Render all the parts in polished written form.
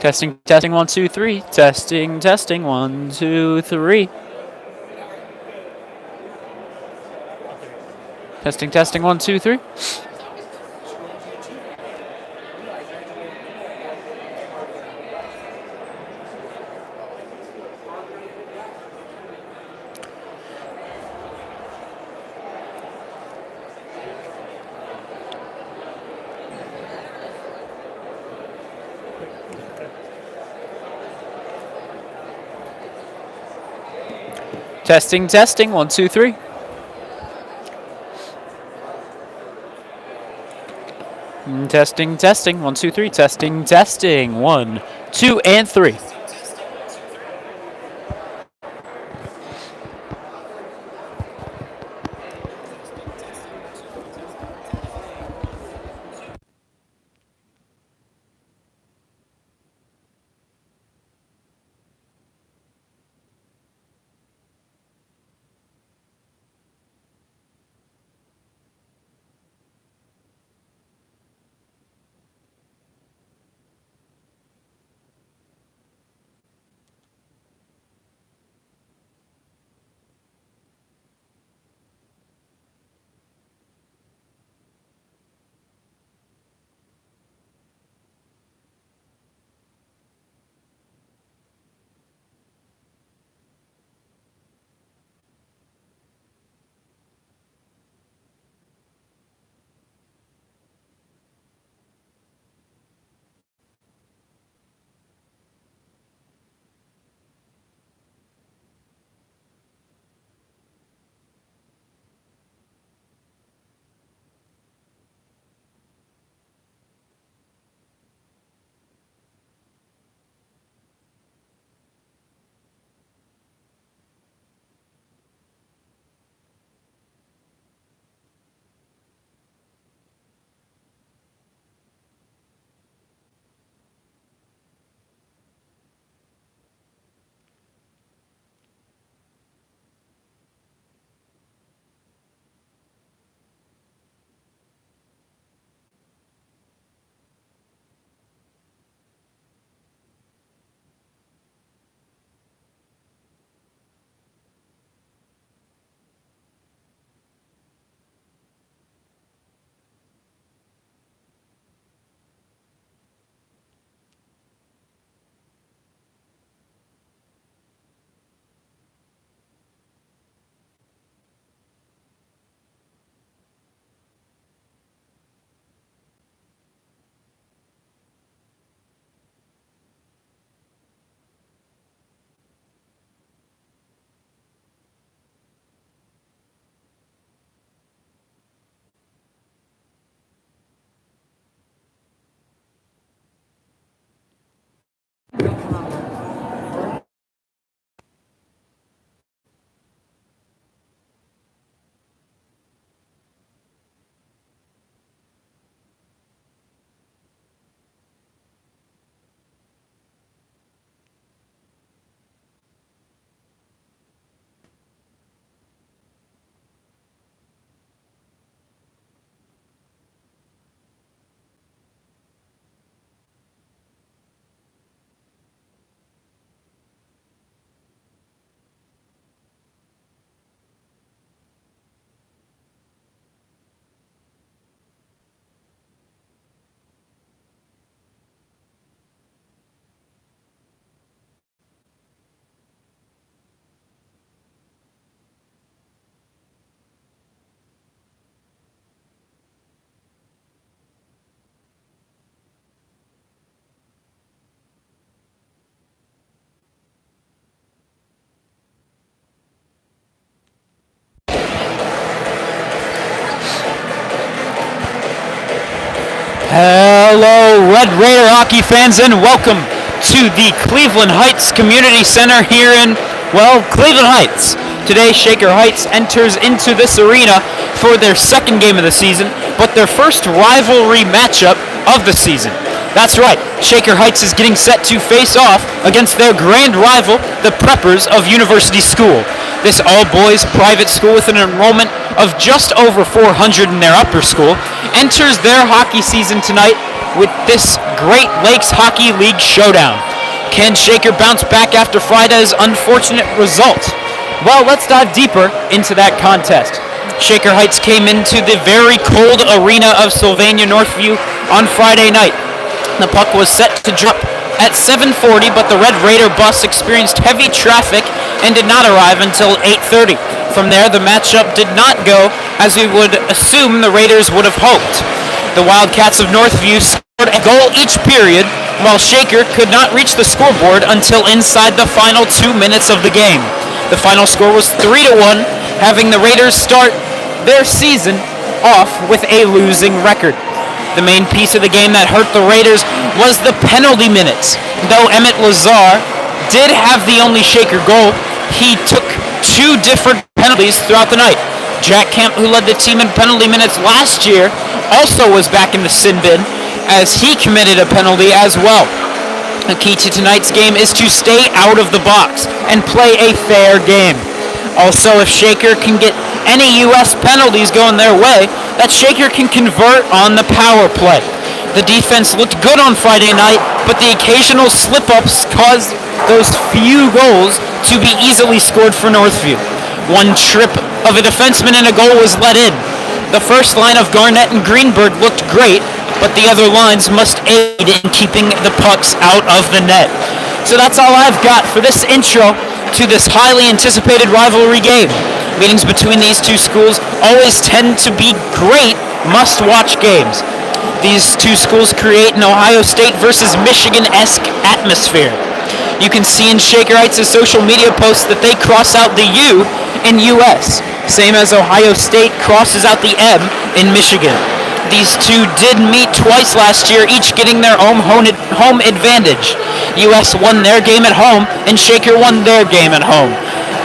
Testing, testing, 1, 2, 3. Testing, testing, 1, 2, 3. Testing, testing, 1, 2, 3. Testing, testing, 1, 2, 3. Testing, testing, 1, 2, 3. Testing, testing, 1, 2, and 3. Hello, Red Raider hockey fans, and welcome to the Cleveland Heights Community Center here in, Cleveland Heights. Today, Shaker Heights enters into this arena for their second game of the season, but their first rivalry matchup of the season. That's right, Shaker Heights is getting set to face off against their grand rival, the Preppers of University School. This all-boys private school with an enrollment of just over 400 in their upper school enters their hockey season tonight with this Great Lakes Hockey League showdown. Can Shaker bounce back after Friday's unfortunate result? Well, let's dive deeper into that contest. Shaker Heights came into the very cold arena of Sylvania Northview on Friday night. The puck was set to drop at 7:40, but the Red Raider bus experienced heavy traffic and did not arrive until 8:30. From there, the matchup did not go as we would assume the Raiders would have hoped. The Wildcats of Northview scored a goal each period, while Shaker could not reach the scoreboard until inside the final 2 minutes of the game. The final score was 3-1, having the Raiders start their season off with a losing record. The main piece of the game that hurt the Raiders was the penalty minutes. Though Emmett Lazar did have the only Shaker goal, he took 2 different penalties throughout the night. Jack Kemp, who led the team in penalty minutes last year, also was back in the sin bin as he committed a penalty as well. The key to tonight's game is to stay out of the box and play a fair game. Also, if Shaker can get any U.S. penalties going their way, that Shaker can convert on the power play. The defense looked good on Friday night, but the occasional slip-ups caused those few goals to be easily scored for Northview. One trip of a defenseman and a goal was let in. The first line of Garnett and Greenberg looked great, but the other lines must aid in keeping the pucks out of the net. So that's all I've got for this intro to this highly anticipated rivalry game. Meetings between these two schools always tend to be great must-watch games. These two schools create an Ohio State versus Michigan-esque atmosphere. You can see in Shaker Heights' social media posts that they cross out the U in US, same as Ohio State crosses out the M in Michigan. These two did meet twice last year, each getting their own home advantage. US won their game at home, and Shaker won their game at home.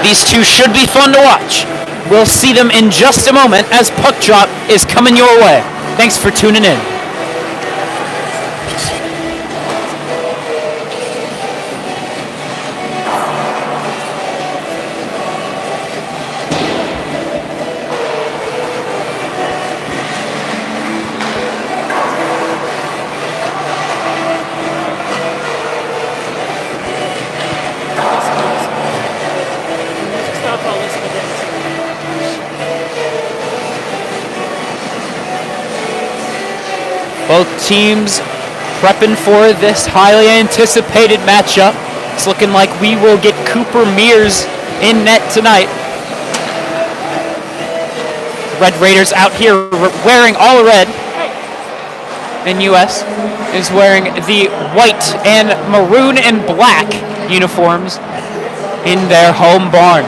These two should be fun to watch. We'll see them in just a moment as Puck Drop is coming your way. Thanks for tuning in. Both teams prepping for this highly anticipated matchup. It's looking like we will get Cooper Mears in net tonight. Red Raiders out here wearing all red. And US is wearing the white and maroon and black uniforms in their home barn.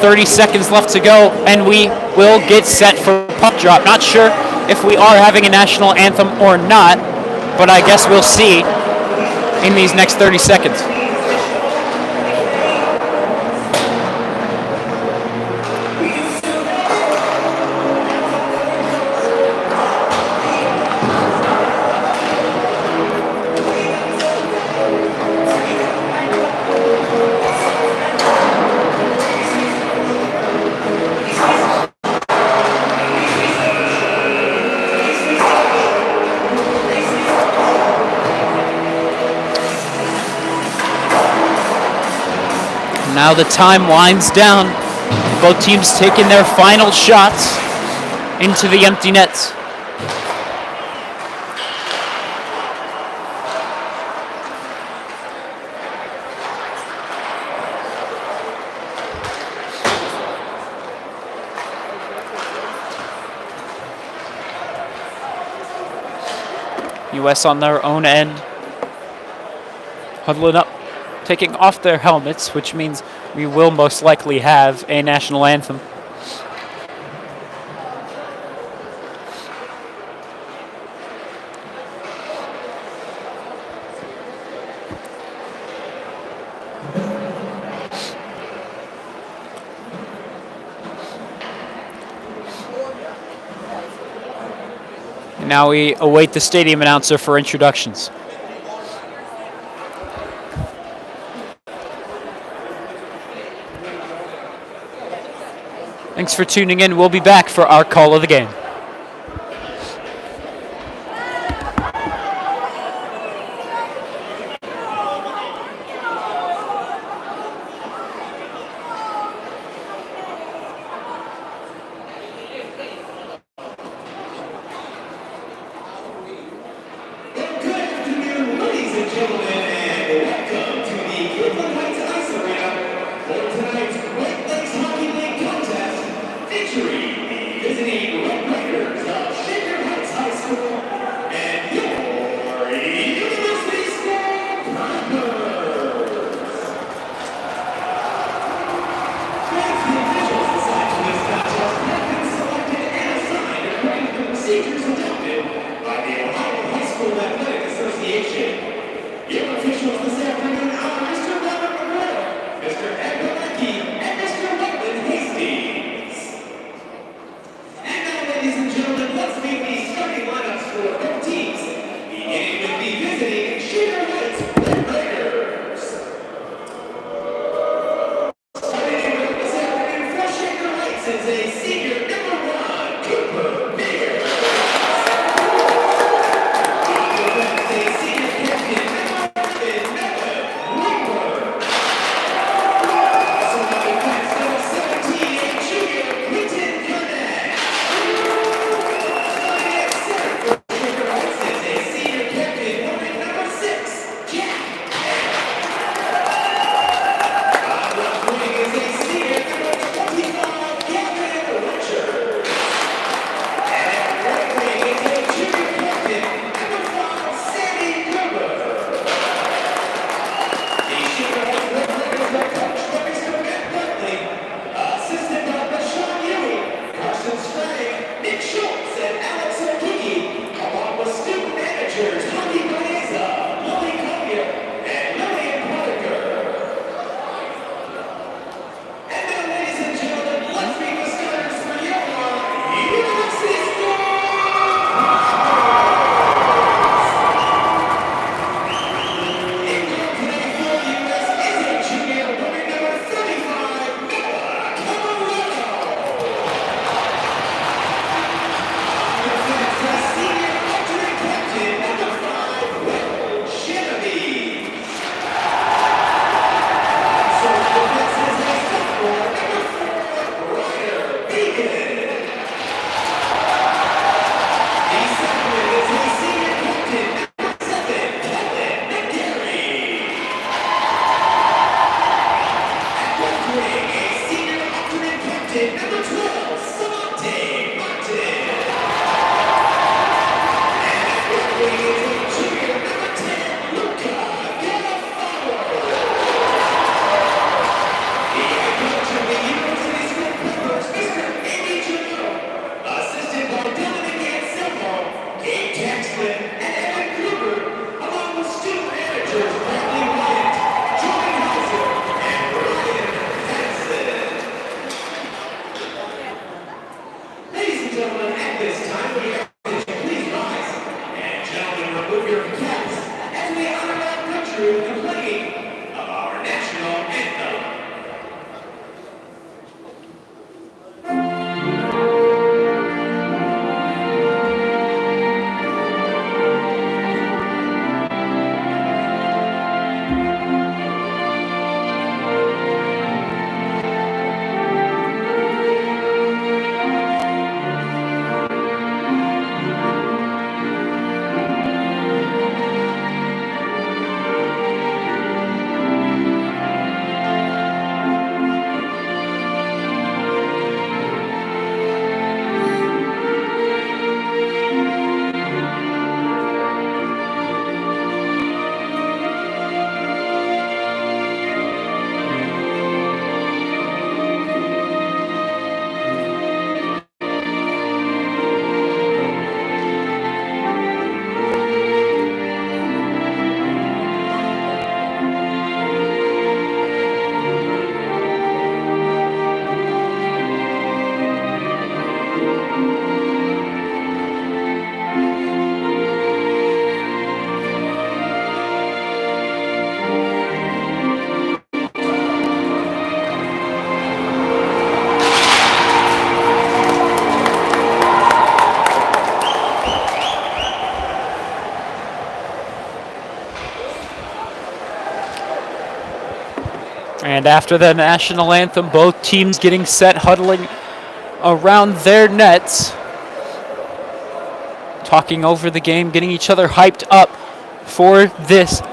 .30 seconds left to go, and we will get set for puck drop. Not sure if we are having a national anthem or not, but I guess we'll see in these next 30 seconds. Now the time winds down. Both teams taking their final shots into the empty nets. US on their own end, huddling up, taking off their helmets, which means we will most likely have a national anthem. And now we await the stadium announcer for introductions. Thanks for tuning in. We'll be back for our call of the game. And after the national anthem, both teams getting set, huddling around their nets, talking over the game, getting each other hyped up for this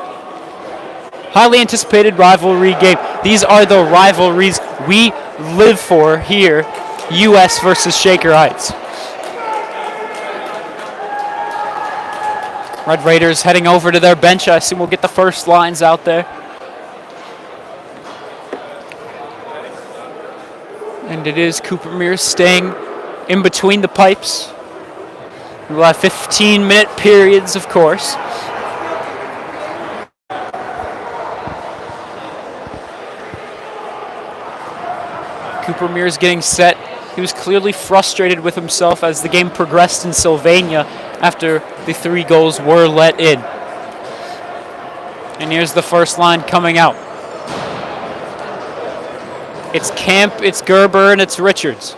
highly anticipated rivalry game. These are the rivalries we live for here, U.S. versus Shaker Heights. Red Raiders heading over to their bench. I assume we'll get the first lines out there. And it is Cooper Mears staying in between the pipes. We'll have 15-minute periods, of course. Cooper Mears getting set. He was clearly frustrated with himself as the game progressed in Sylvania after the 3 goals were let in. And here's the first line coming out. It's Camp, it's Gerber, and it's Richards.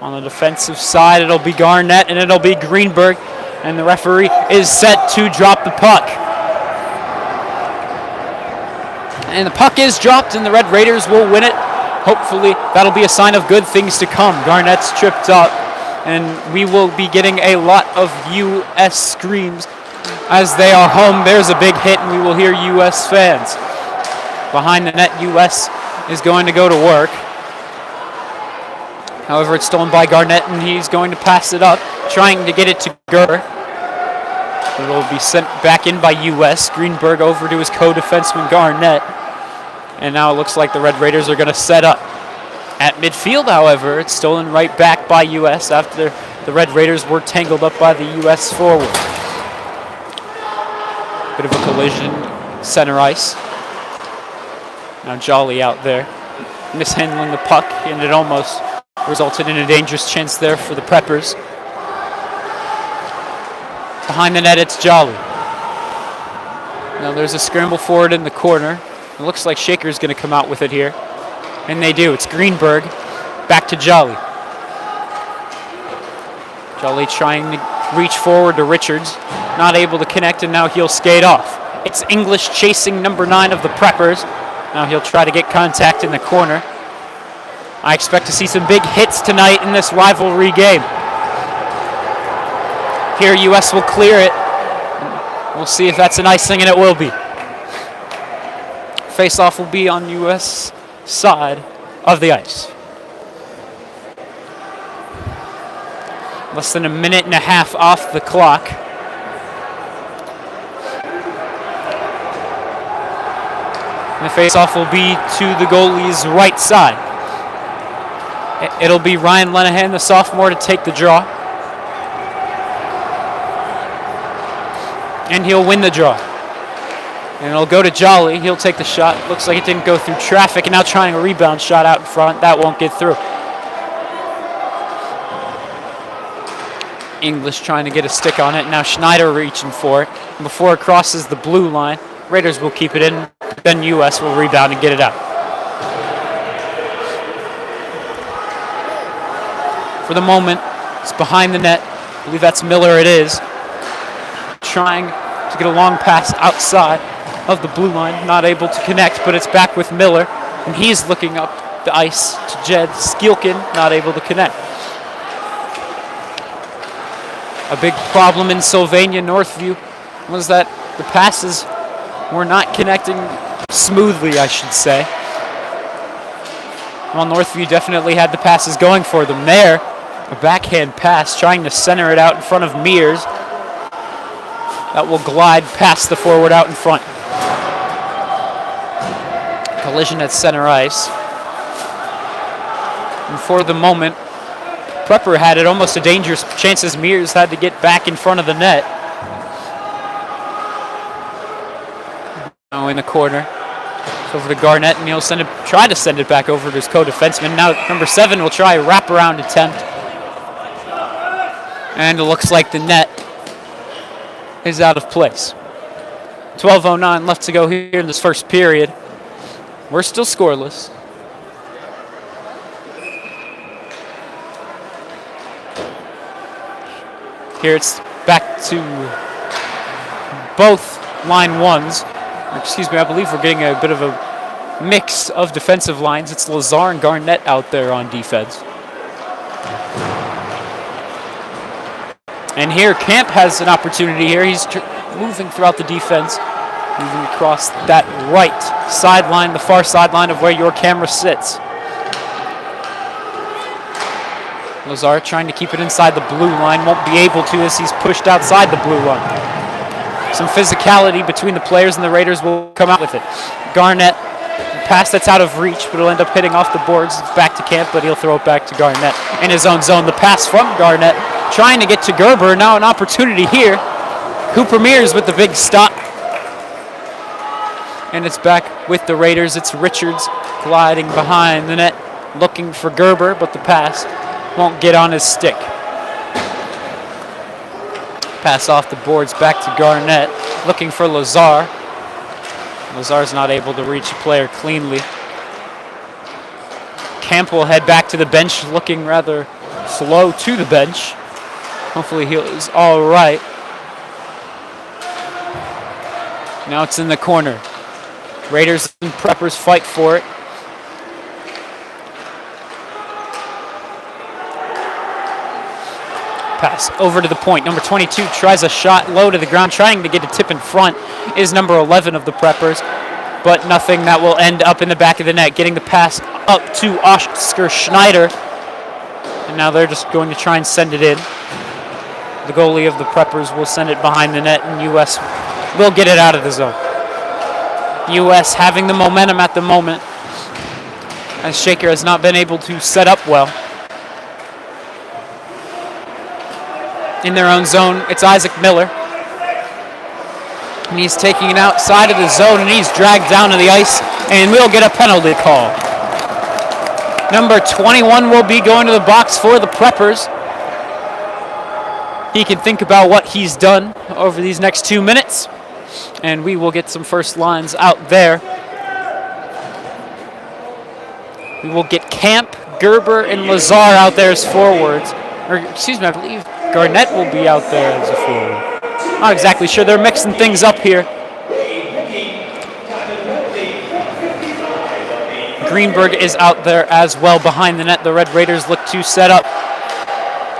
On the defensive side, it'll be Garnett and it'll be Greenberg. And the referee is set to drop the puck. And the puck is dropped and the Red Raiders will win it. Hopefully, that'll be a sign of good things to come. Garnett's tripped up, and we will be getting a lot of U.S. screams as they are home. There's a big hit, and we will hear U.S. fans. Behind the net, U.S. is going to go to work. However, it's stolen by Garnett, and he's going to pass it up, trying to get it to Gerber. It will be sent back in by U.S. Greenberg over to his co-defenseman Garnett. And now it looks like the Red Raiders are going to set up. At midfield, however, it's stolen right back by U.S. after the Red Raiders were tangled up by the U.S. forward. Bit of a collision, center ice. Now Jolly out there, mishandling the puck, and it almost resulted in a dangerous chance there for the Preppers. Behind the net, it's Jolly. Now there's a scramble forward in the corner. It looks like Shaker's going to come out with it here. And they do. It's Greenberg. Back to Jolly. Jolly trying to reach forward to Richards. Not able to connect, and now he'll skate off. It's English chasing number 9 of the Preppers. Now he'll try to get contact in the corner. I expect to see some big hits tonight in this rivalry game. Here, U.S. will clear it. We'll see if that's an icing, and it will be. Face-off will be on U.S. side of the ice. Less than a minute and a half off the clock. And the face-off will be to the goalie's right side. It'll be Ryan Lenahan, the sophomore, to take the draw. And he'll win the draw. And it'll go to Jolly. He'll take the shot. Looks like it didn't go through traffic. And now trying a rebound shot out in front. That won't get through. English trying to get a stick on it. Now Schneider reaching for it. And before it crosses the blue line, Raiders will keep it in. Then U.S. will rebound and get it out. For the moment, it's behind the net. I believe that's Miller, it is. Trying to get a long pass outside of the blue line, not able to connect, but it's back with Miller, and he's looking up the ice to Jed Skielkin, not able to connect. A big problem in Sylvania Northview was that the passes were not connecting smoothly, I should say. Well, Northview definitely had the passes going for them there. A backhand pass, trying to center it out in front of Mears. That will glide past the forward out in front. Collision at center ice. And for the moment, Prepper had it almost a dangerous chance as Mears had to get back in front of the net. Now in the corner. It's over to Garnett, and he'll try to send it back over to his co-defenseman. Now number 7 will try a wraparound attempt. And it looks like the net is out of place. 12:09 left to go here in this first period. We're still scoreless. Here it's back to both line ones. Excuse me, I believe we're getting a bit of a mix of defensive lines. It's Lazar and Garnett out there on defense. And here, Camp has an opportunity here. He's moving throughout the defense, moving across that right sideline, the far sideline of where your camera sits. Lazar trying to keep it inside the blue line, won't be able to as he's pushed outside the blue line. Some physicality between the players and the Raiders will come out with it. Garnett, pass that's out of reach, but he'll end up hitting off the boards. It's back to Camp, but he'll throw it back to Garnett in his own zone. The pass from Garnett, trying to get to Gerber. Now an opportunity here. Cooper Mears with the big stop. And it's back with the Raiders. It's Richards gliding behind the net, looking for Gerber, but the pass won't get on his stick. Pass off the boards back to Garnett, looking for Lazar. Lazar's not able to reach a player cleanly. Camp will head back to the bench, looking rather slow to the bench. Hopefully he's all right. Now it's in the corner. Raiders and Preppers fight for it. Pass over to the point. Number 22 tries a shot low to the ground, trying to get a tip in front is number 11 of the Preppers, but nothing that will end up in the back of the net. Getting the pass up to Oscar Schneider, and now they're just going to try and send it in. The goalie of the Preppers will send it behind the net, and U.S. will get it out of the zone. U.S. having the momentum at the moment, as Shaker has not been able to set up well. In their own zone, it's Isaac Miller. And he's taking it outside of the zone, and he's dragged down to the ice, and we'll get a penalty call. Number 21 will be going to the box for the Preppers. He can think about what he's done over these next 2 minutes, and we will get some first lines out there. We will get Camp, Gerber, and Lazar out there as forwards. Or, excuse me, I believe Garnett will be out there as a forward. Not exactly sure. They're mixing things up here. Greenberg is out there as well behind the net. The Red Raiders look to set up.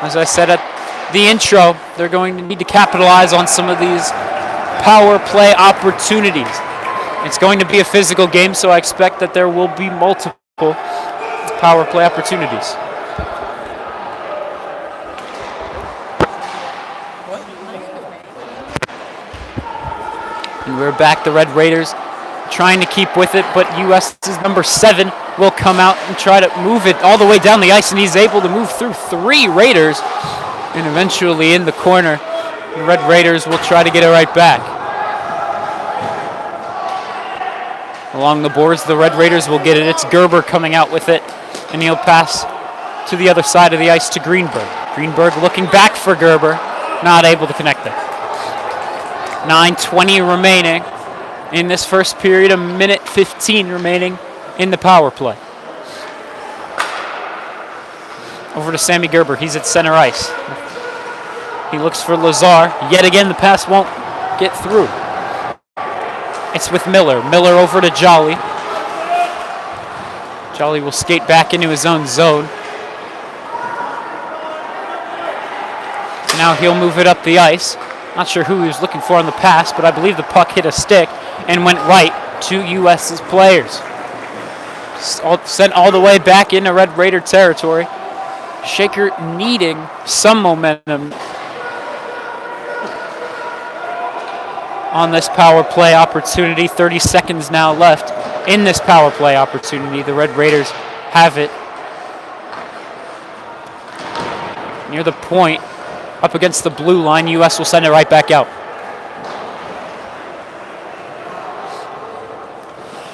As I said at the intro, they're going to need to capitalize on some of these power play opportunities. It's going to be a physical game, so I expect that there will be multiple power play opportunities. And we're back, the Red Raiders trying to keep with it, but US's number 7 will come out and try to move it all the way down the ice, and he's able to move through 3 Raiders and eventually in the corner. The Red Raiders will try to get it right back. Along the boards, the Red Raiders will get it. It's Gerber coming out with it, and he'll pass to the other side of the ice to Greenberg. Greenberg looking back for Gerber, not able to connect there. 9:20 remaining in this first period, a minute 15 remaining in the power play. Over to Sammy Gerber, he's at center ice. He looks for Lazar. Yet again, the pass won't get through. It's with Miller. Miller over to Jolly. Jolly will skate back into his own zone. Now he'll move it up the ice. Not sure who he was looking for on the pass, but I believe the puck hit a stick and went right to US's players. Sent all the way back into Red Raider territory. Shaker needing some momentum on this power play opportunity. 30 seconds now left in this power play opportunity. The Red Raiders have it near the point, up against the blue line. US will send it right back out.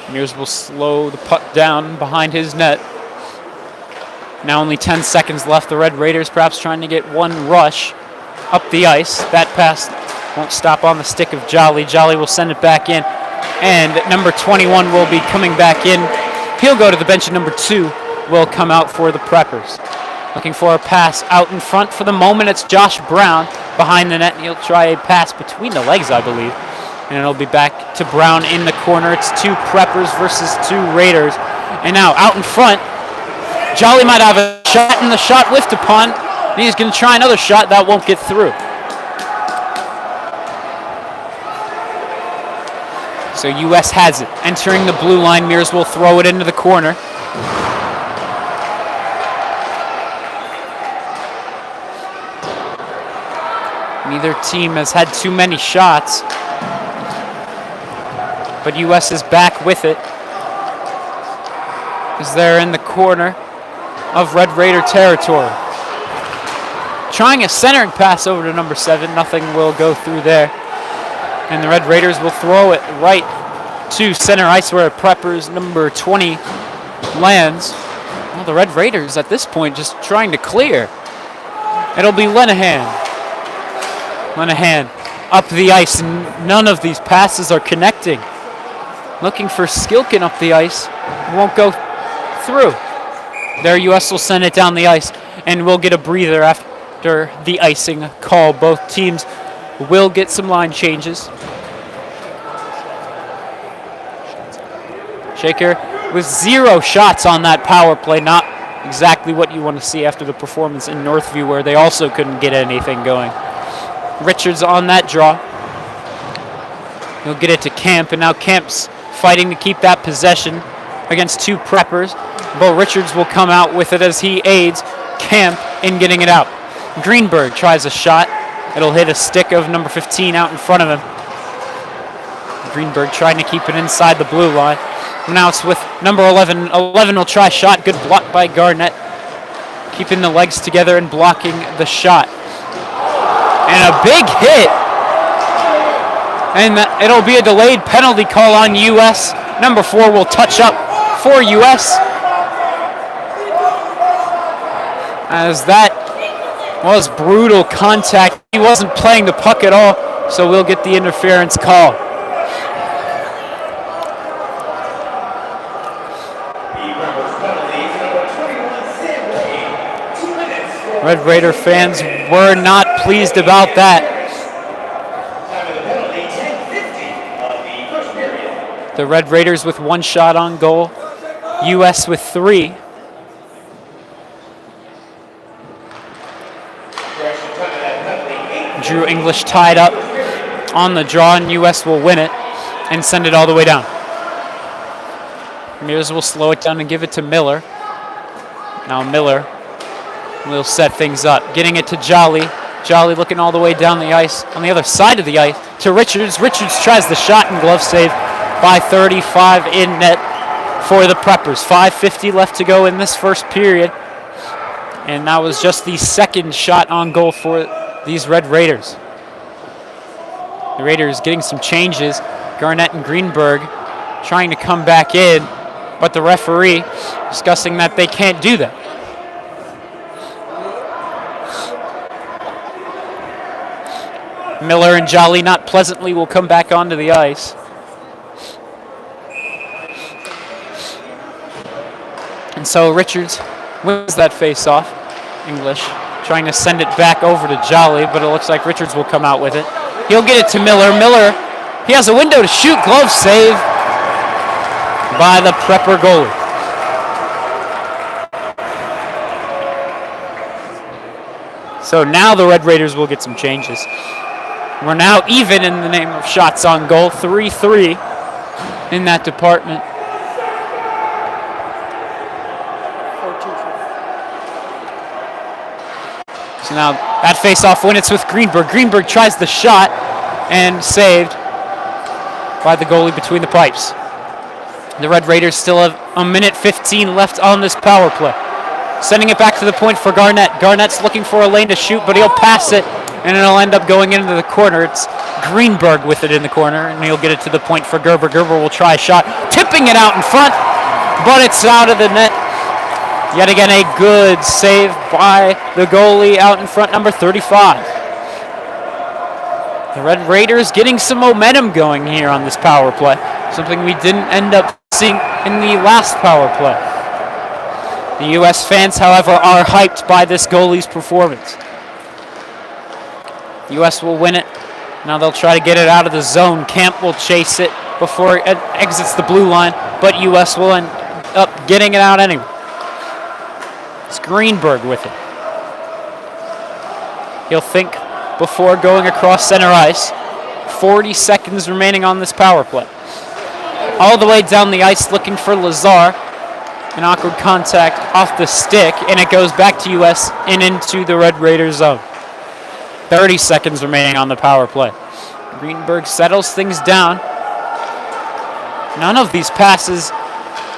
Mears will slow the puck down behind his net. Now only 10 seconds left. The Red Raiders perhaps trying to get one rush up the ice. That pass won't stop on the stick of Jolly. Jolly will send it back in, and number 21 will be coming back in. He'll go to the bench, and number 2 will come out for the Preppers. Looking for a pass out in front. For the moment, it's Josh Brown behind the net, and he'll try a pass between the legs, I believe. And it'll be back to Brown in the corner. It's 2 Preppers versus 2 Raiders. And now out in front, Jolly might have a shot, and the shot whiffed upon. And he's going to try another shot. That won't get through. So U.S. has it. Entering the blue line, Mears will throw it into the corner. Neither team has had too many shots, but U.S. is back with it as they're in the corner of Red Raider territory. Trying a centering pass over to number 7. Nothing will go through there. And the Red Raiders will throw it right to center ice where Preppers number 20 lands. Well, the Red Raiders at this point just trying to clear. It'll be Lenahan. Lenahan up the ice, and none of these passes are connecting. Looking for Skilkin up the ice. Won't go through. There, U.S. will send it down the ice, and we'll get a breather after the icing call. Both teams will get some line changes. Shaker with 0 shots on that power play. Not exactly what you want to see after the performance in Northview, where they also couldn't get anything going. Richards on that draw. He'll get it to Camp, and now Camp's fighting to keep that possession against 2 Preppers. Bo Richards will come out with it as he aids Camp in getting it out. Greenberg tries a shot. It'll hit a stick of number 15 out in front of him. Greenberg trying to keep it inside the blue line. Now it's with number 11. 11 will try a shot. Good block by Garnett. Keeping the legs together and blocking the shot. And a big hit. And it'll be a delayed penalty call on U.S. Number 4 will touch up for U.S. As that was brutal contact. He wasn't playing the puck at all, so we'll get the interference call. Red Raider fans were not pleased about that. The Red Raiders with 1 shot on goal. U.S. with 3. Drew English tied up on the draw, and U.S. will win it and send it all the way down. Mears will slow it down and give it to Miller. Now Miller will set things up. Getting it to Jolly. Jolly looking all the way down the ice, on the other side of the ice, to Richards. Richards tries the shot and glove save by 35 in net for the Preppers. 5:50 left to go in this first period. And that was just the second shot on goal for these Red Raiders. The Raiders getting some changes. Garnett and Greenberg trying to come back in, but the referee discussing that they can't do that. Miller and Jolly not pleasantly will come back onto the ice. And so Richards wins that face-off. English trying to send it back over to Jolly, but it looks like Richards will come out with it. He'll get it to Miller. Miller, he has a window to shoot. Glove save by the Prepper goalie. So now the Red Raiders will get some changes. We're now even in the name of shots on goal, 3-3 in that department. So now that face-off win, it's with Greenberg. Greenberg tries the shot and saved by the goalie between the pipes. The Red Raiders still have a minute 15 left on this power play. Sending it back to the point for Garnett. Garnett's looking for a lane to shoot, but he'll pass it, and it'll end up going into the corner. It's Greenberg with it in the corner, and he'll get it to the point for Gerber. Gerber will try a shot, tipping it out in front, but it's out of the net. Yet again, a good save by the goalie out in front, number 35. The Red Raiders getting some momentum going here on this power play, something we didn't end up seeing in the last power play. The U.S. fans, however, are hyped by this goalie's performance. The U.S. will win it Now they'll try to get it out of the zone. Camp will chase it before it exits the blue line, but U.S. will end up getting it out anyway. It's Greenberg with it. He'll think before going across center ice. 40 seconds remaining on this power play. All the way down the ice looking for Lazar. An awkward contact off the stick, and it goes back to U.S. and into the Red Raiders zone. 30 seconds remaining on the power play. Greenberg settles things down. None of these passes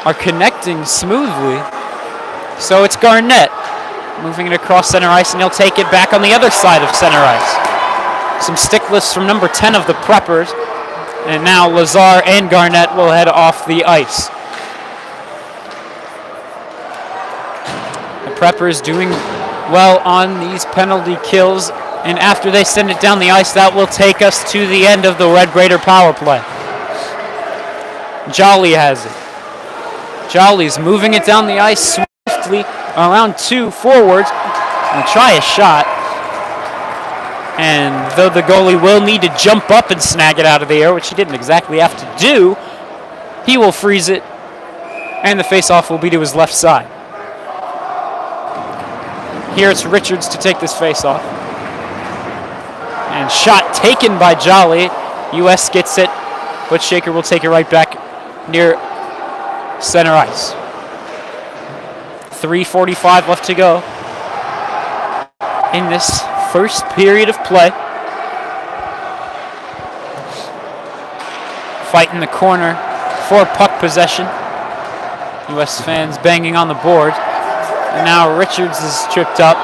are connecting smoothly. So it's Garnett moving it across center ice, and he'll take it back on the other side of center ice. Some stick lifts from number 10 of the Preppers. And now Lazar and Garnett will head off the ice. The Preppers doing well on these penalty kills. And after they send it down the ice, that will take us to the end of the Red Raider power play. Jolly has it. Jolly's moving it down the ice swiftly around 2 forwards. We'll try a shot. And though the goalie will need to jump up and snag it out of the air, which he didn't exactly have to do, he will freeze it. And the faceoff will be to his left side. Here it's Richards to take this faceoff. And shot taken by Jolly. U.S. gets it, but Shaker will take it right back near center ice. 3:45 left to go in this first period of play. Fight in the corner for puck possession. U.S. fans banging on the board. And now Richards is tripped up,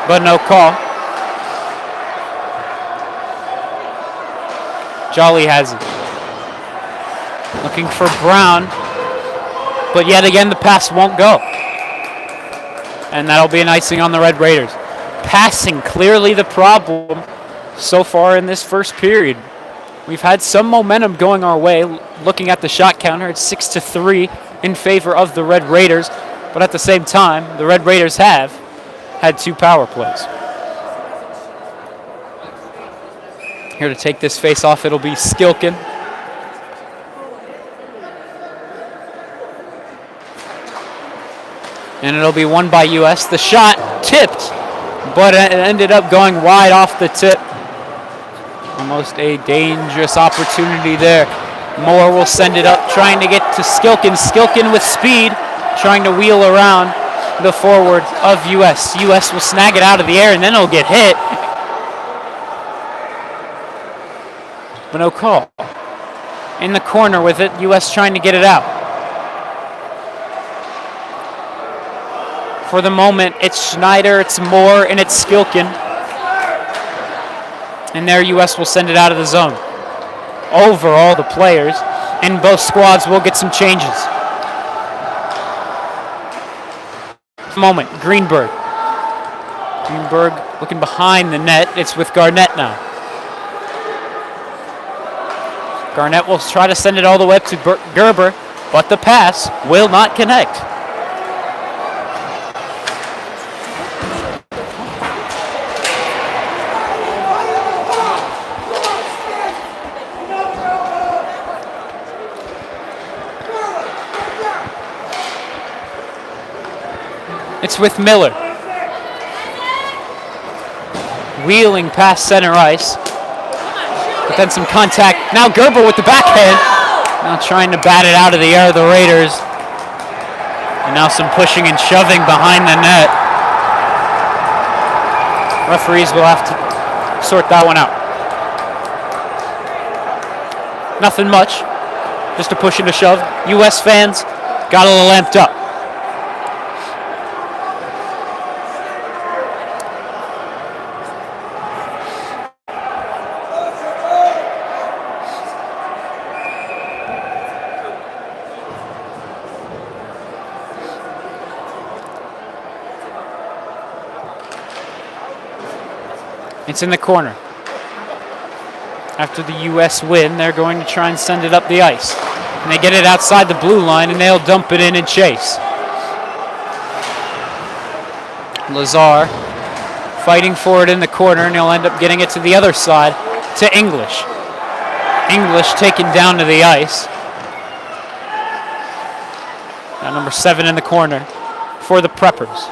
but no call. Jolly has it. Looking for Brown, but yet again the pass won't go. And that'll be an icing on the Red Raiders. Passing clearly the problem so far in this first period. We've had some momentum going our way. Looking at the shot counter, it's 6-3 in favor of the Red Raiders. But at the same time, the Red Raiders have had 2 power plays. Here to take this face off, it'll be Skilkin. And it'll be won by U.S. The shot tipped, but it ended up going wide off the tip. Almost a dangerous opportunity there. Moore will send it up, trying to get to Skilkin. Skilkin with speed, trying to wheel around the forward of U.S. U.S. will snag it out of the air, and then it'll get hit. But no call. In the corner with it, U.S. trying to get it out. For the moment, it's Schneider, it's Moore, and it's Skilkin. And there U.S. will send it out of the zone. Over all the players, and both squads will get some changes. Moment, Greenberg. Greenberg looking behind the net. It's with Garnett now. Garnett will try to send it all the way up to Gerber, but the pass will not connect. It's with Miller. Wheeling past center ice. But then some contact. Now Gerber with the backhand. Now trying to bat it out of the air, the Raiders. And now some pushing and shoving behind the net. Referees will have to sort that one out. Nothing much. Just a push and a shove. U.S. fans got a little amped up. It's in the corner. After the U.S. win, they're going to try and send it up the ice. And they get it outside the blue line, and they'll dump it in and chase. Lazar fighting for it in the corner, and he'll end up getting it to the other side to English. English taken down to the ice. Now number 7 in the corner for the Preppers.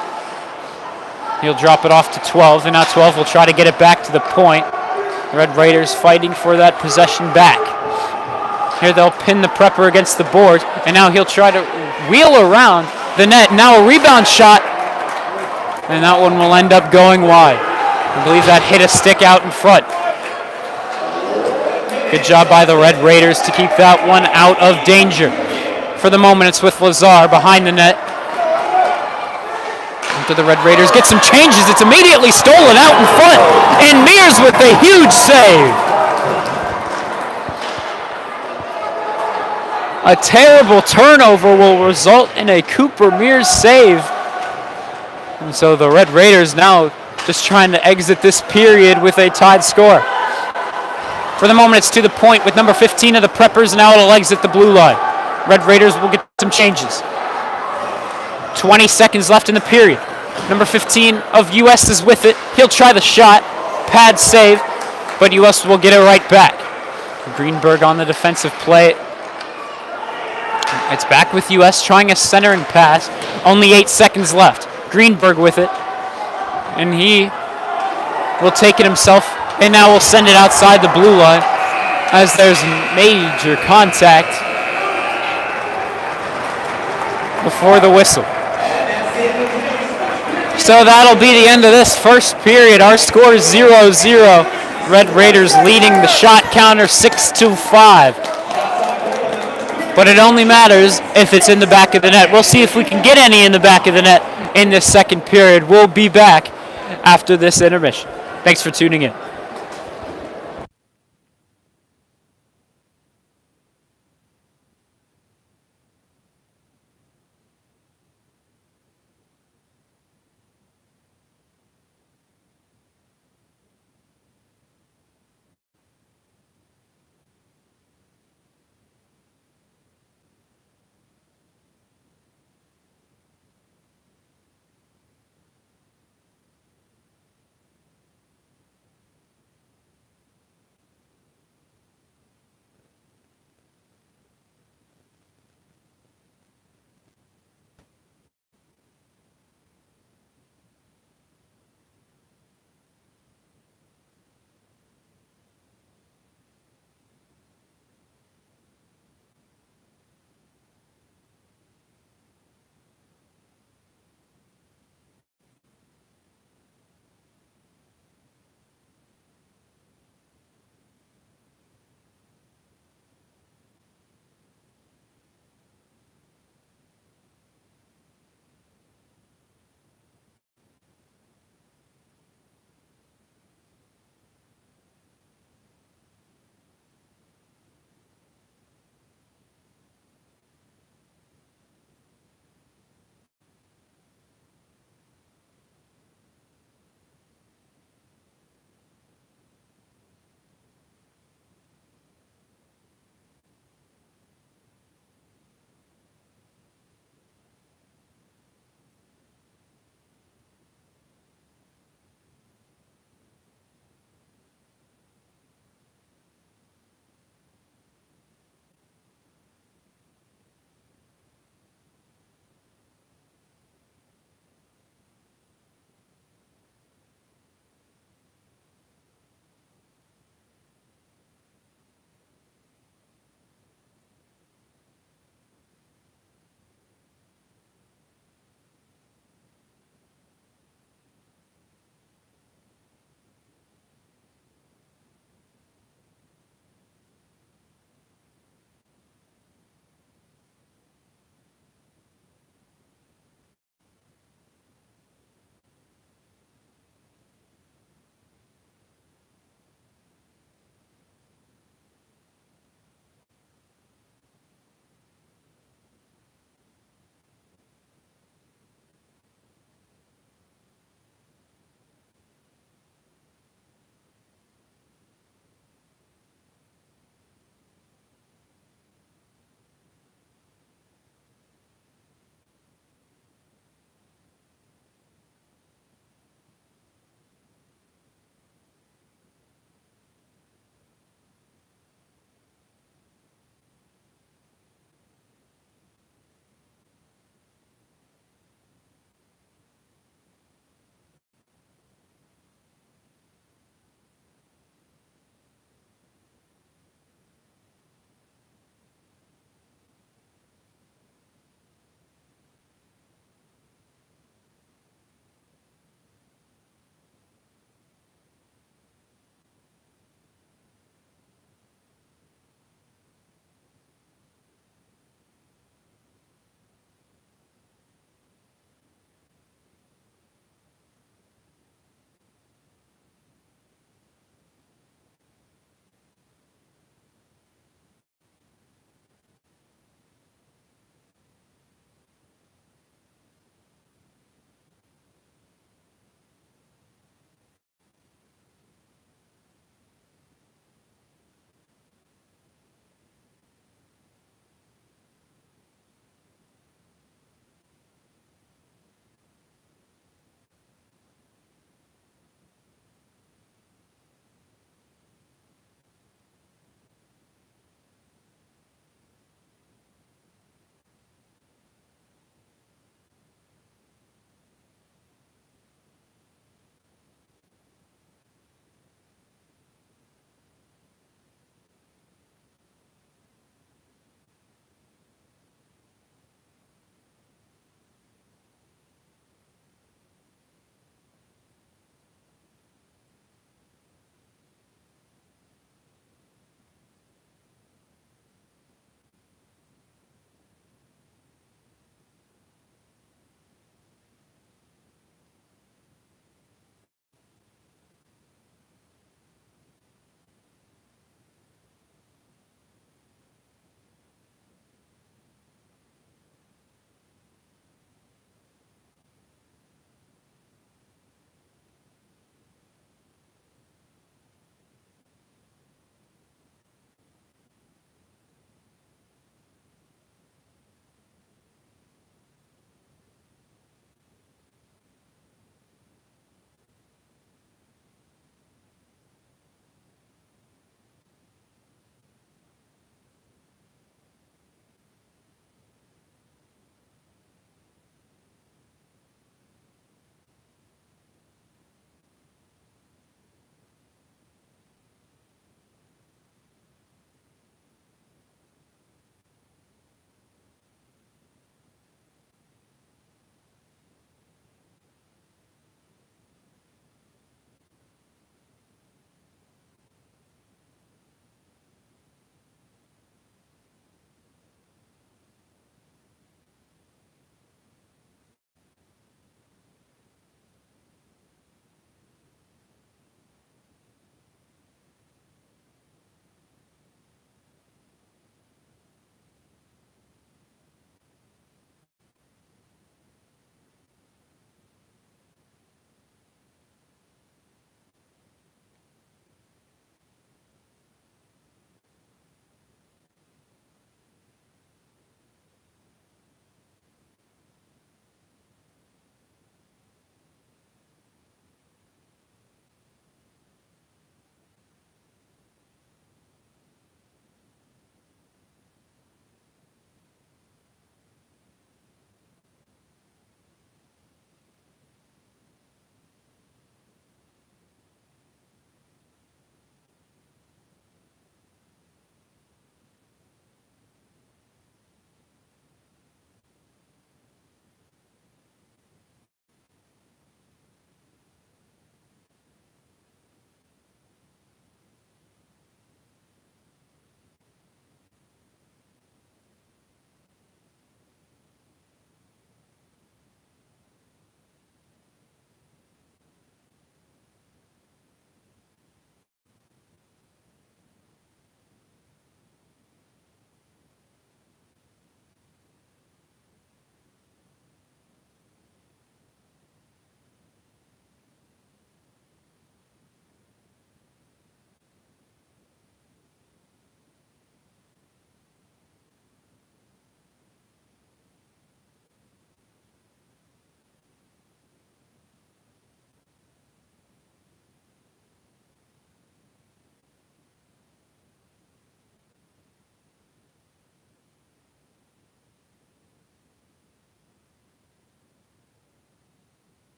He'll drop it off to 12, and now 12 will try to get it back to the point. Red Raiders fighting for that possession back. Here they'll pin the Prepper against the board, and now he'll try to wheel around the net. Now a rebound shot, and that one will end up going wide. I believe that hit a stick out in front. Good job by the Red Raiders to keep that one out of danger. For the moment, it's with Lazar behind the net. After the Red Raiders get some changes, it's immediately stolen out in front, and Mears with a huge save. A terrible turnover will result in a Cooper Mears save. And so the Red Raiders now just trying to exit this period with a tied score. For the moment, it's to the point with number 15 of the Preppers, and now it'll exit the blue line. Red Raiders will get some changes. 20 seconds left in the period. Number 15 of US is with it. He'll try the shot. Pad save, but US will get it right back. Greenberg on the defensive play. It's back with US trying a centering pass. Only 8 seconds left. Greenberg with it. And he will take it himself, and now will send it outside the blue line as there's major contact before the whistle. So that'll be the end of this first period. Our score is 0-0. Red Raiders leading the shot counter 6-5. But it only matters if it's in the back of the net. We'll see if we can get any in the back of the net in this second period. We'll be back after this intermission. Thanks for tuning in.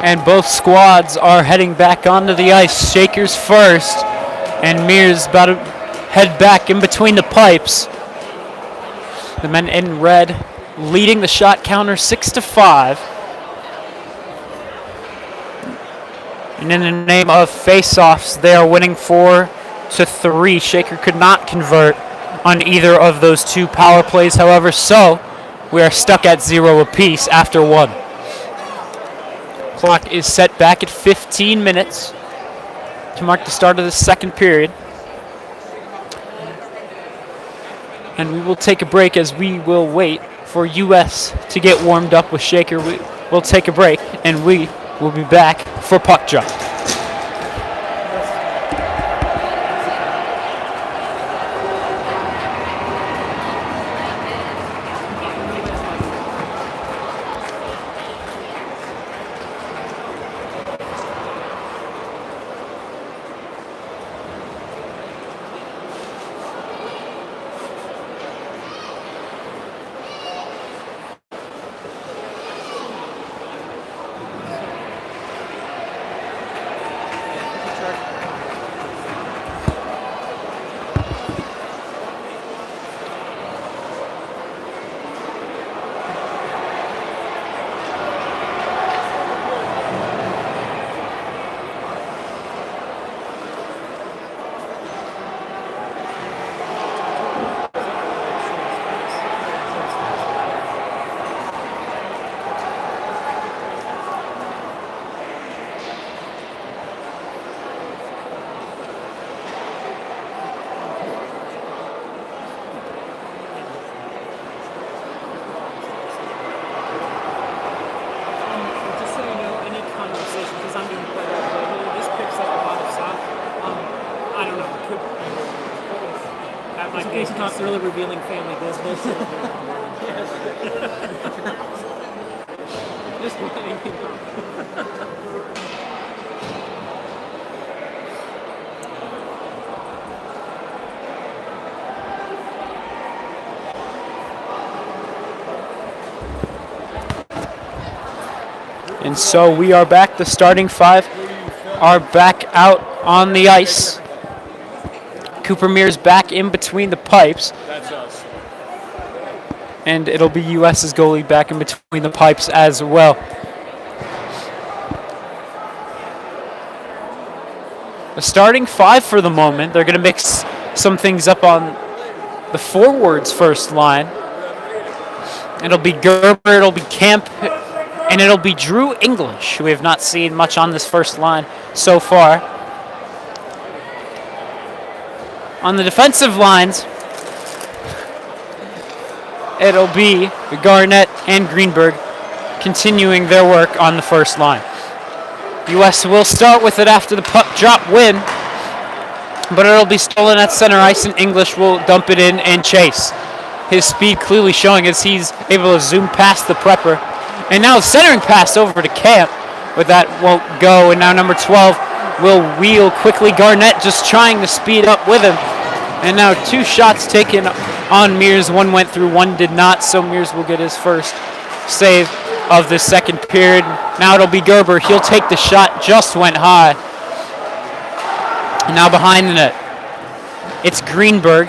And both squads are heading back onto the ice. Shakers first, and Mears about to head back in between the pipes. The men in red leading the shot counter 6-5. And in the name of face-offs, they are winning 4-3. Shaker could not convert on either of those two power plays, however, so we are stuck at 0 apiece after one. Clock is set back at 15 minutes to mark the start of the second period. And we will take a break as we will wait for US to get warmed up with Shaker. We will take a break, and we will be back for puck drop. It's not really revealing family business. Just letting you know. And so we are back. The starting five are back out on the ice. Cooper Mears back in between the pipes. That's us. And it'll be US's goalie back in between the pipes as well. The starting five for the moment. They're going to mix some things up on the forwards first line. It'll be Gerber, it'll be Kemp, and it'll be Drew English, who we have not seen much on this first line so far. On the defensive lines, it'll be Garnett and Greenberg continuing their work on the first line. US will start with it after the puck drop win, but it'll be stolen at center ice, and English will dump it in and chase. His speed clearly showing as he's able to zoom past the prepper. And now centering pass over to Camp, but that won't go. And now number 12 will wheel quickly. Garnett just trying to speed up with him. And now two shots taken on Mears. One went through, one did not. So Mears will get his first save of the second period. Now it'll be Gerber. He'll take the shot, just went high. And now behind the net, it's Greenberg.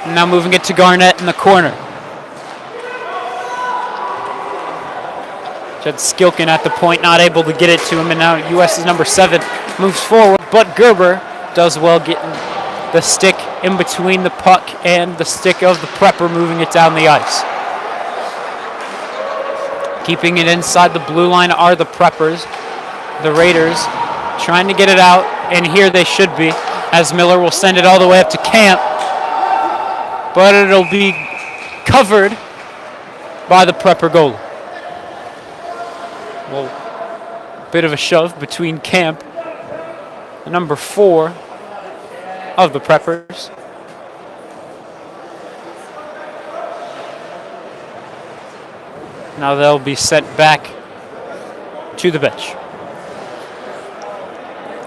And now moving it to Garnett in the corner. Jed Skilkin at the point, not able to get it to him. And now US's number 7 moves forward. But Gerber does well getting the stick in between the puck and the stick of the prepper, moving it down the ice. Keeping it inside the blue line are the preppers. The Raiders trying to get it out. And here they should be, as Miller will send it all the way up to Camp. But it'll be covered by the prepper goalie. Well, bit of a shove between Camp and number 4 of the preppers. Now they'll be sent back to the bench.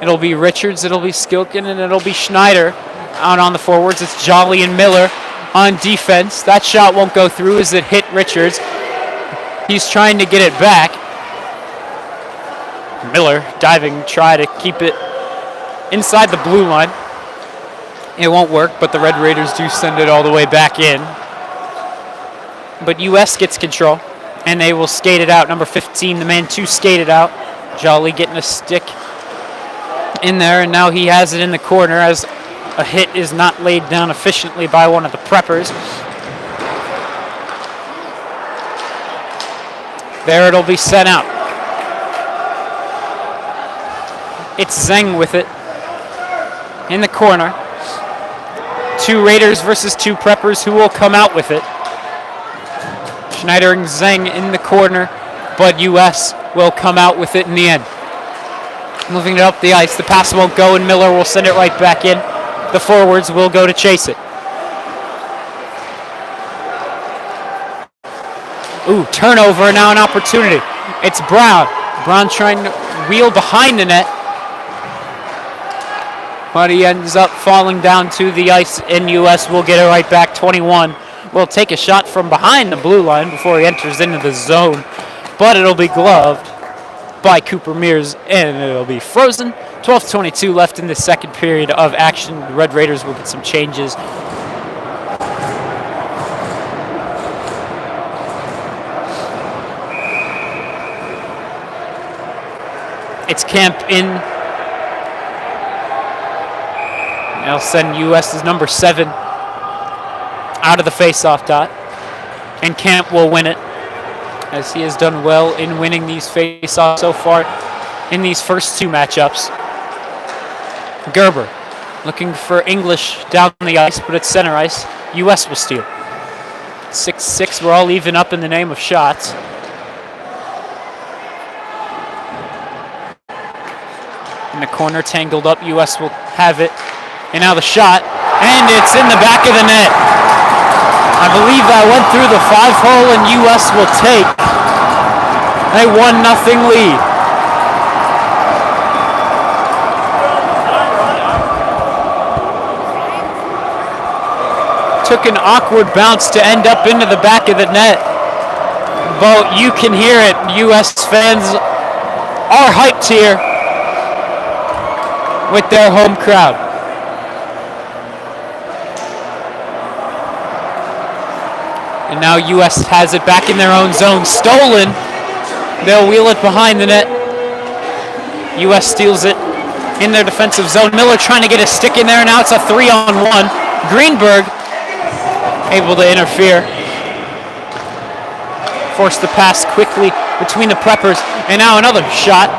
It'll be Richards, it'll be Skilkin, and it'll be Schneider. Out on the forwards, it's Jolly and Miller on defense. That shot won't go through as it hit Richards. He's trying to get it back. Miller diving, try to keep it inside the blue line. It won't work, but the Red Raiders do send it all the way back in. But US gets control, and they will skate it out. Number 15, the man 2, skated out. Jolly getting a stick in there, and now he has it in the corner as a hit is not laid down efficiently by one of the preppers. There it'll be sent out. It's Zeng with it in the corner. 2 Raiders versus 2 preppers. Who will come out with it? Schneider and Zeng in the corner, but US will come out with it in the end. Moving it up the ice. The pass won't go, and Miller will send it right back in. The forwards will go to chase it. Ooh, turnover, and now an opportunity. It's Brown. Brown trying to wheel behind the net, but he ends up falling down to the ice, and US will get it right back. 21 will take a shot from behind the blue line before he enters into the zone, but it'll be gloved by Cooper Mears, and it'll be frozen. 12:22 left in the second period of action. The Red Raiders will get some changes. It's Camp in. They'll send US's number 7 out of the face-off dot, and Camp will win it, as he has done well in winning these face-offs so far in these first 2 matchups. Gerber looking for English down the ice, but it's center ice. US will steal. 6-6, we're all even up in the name of shots. In the corner, tangled up, US will have it. And now the shot, and it's in the back of the net. I believe that went through the 5-hole, and US will take a 1-0 lead. Took an awkward bounce to end up into the back of the net, but you can hear it. US fans are hyped here with their home crowd. And now US has it back in their own zone. Stolen. They'll wheel it behind the net. US steals it in their defensive zone. Miller trying to get a stick in there. Now it's a 3-on-1. Greenberg able to interfere. Force the pass quickly between the preppers. And now another shot.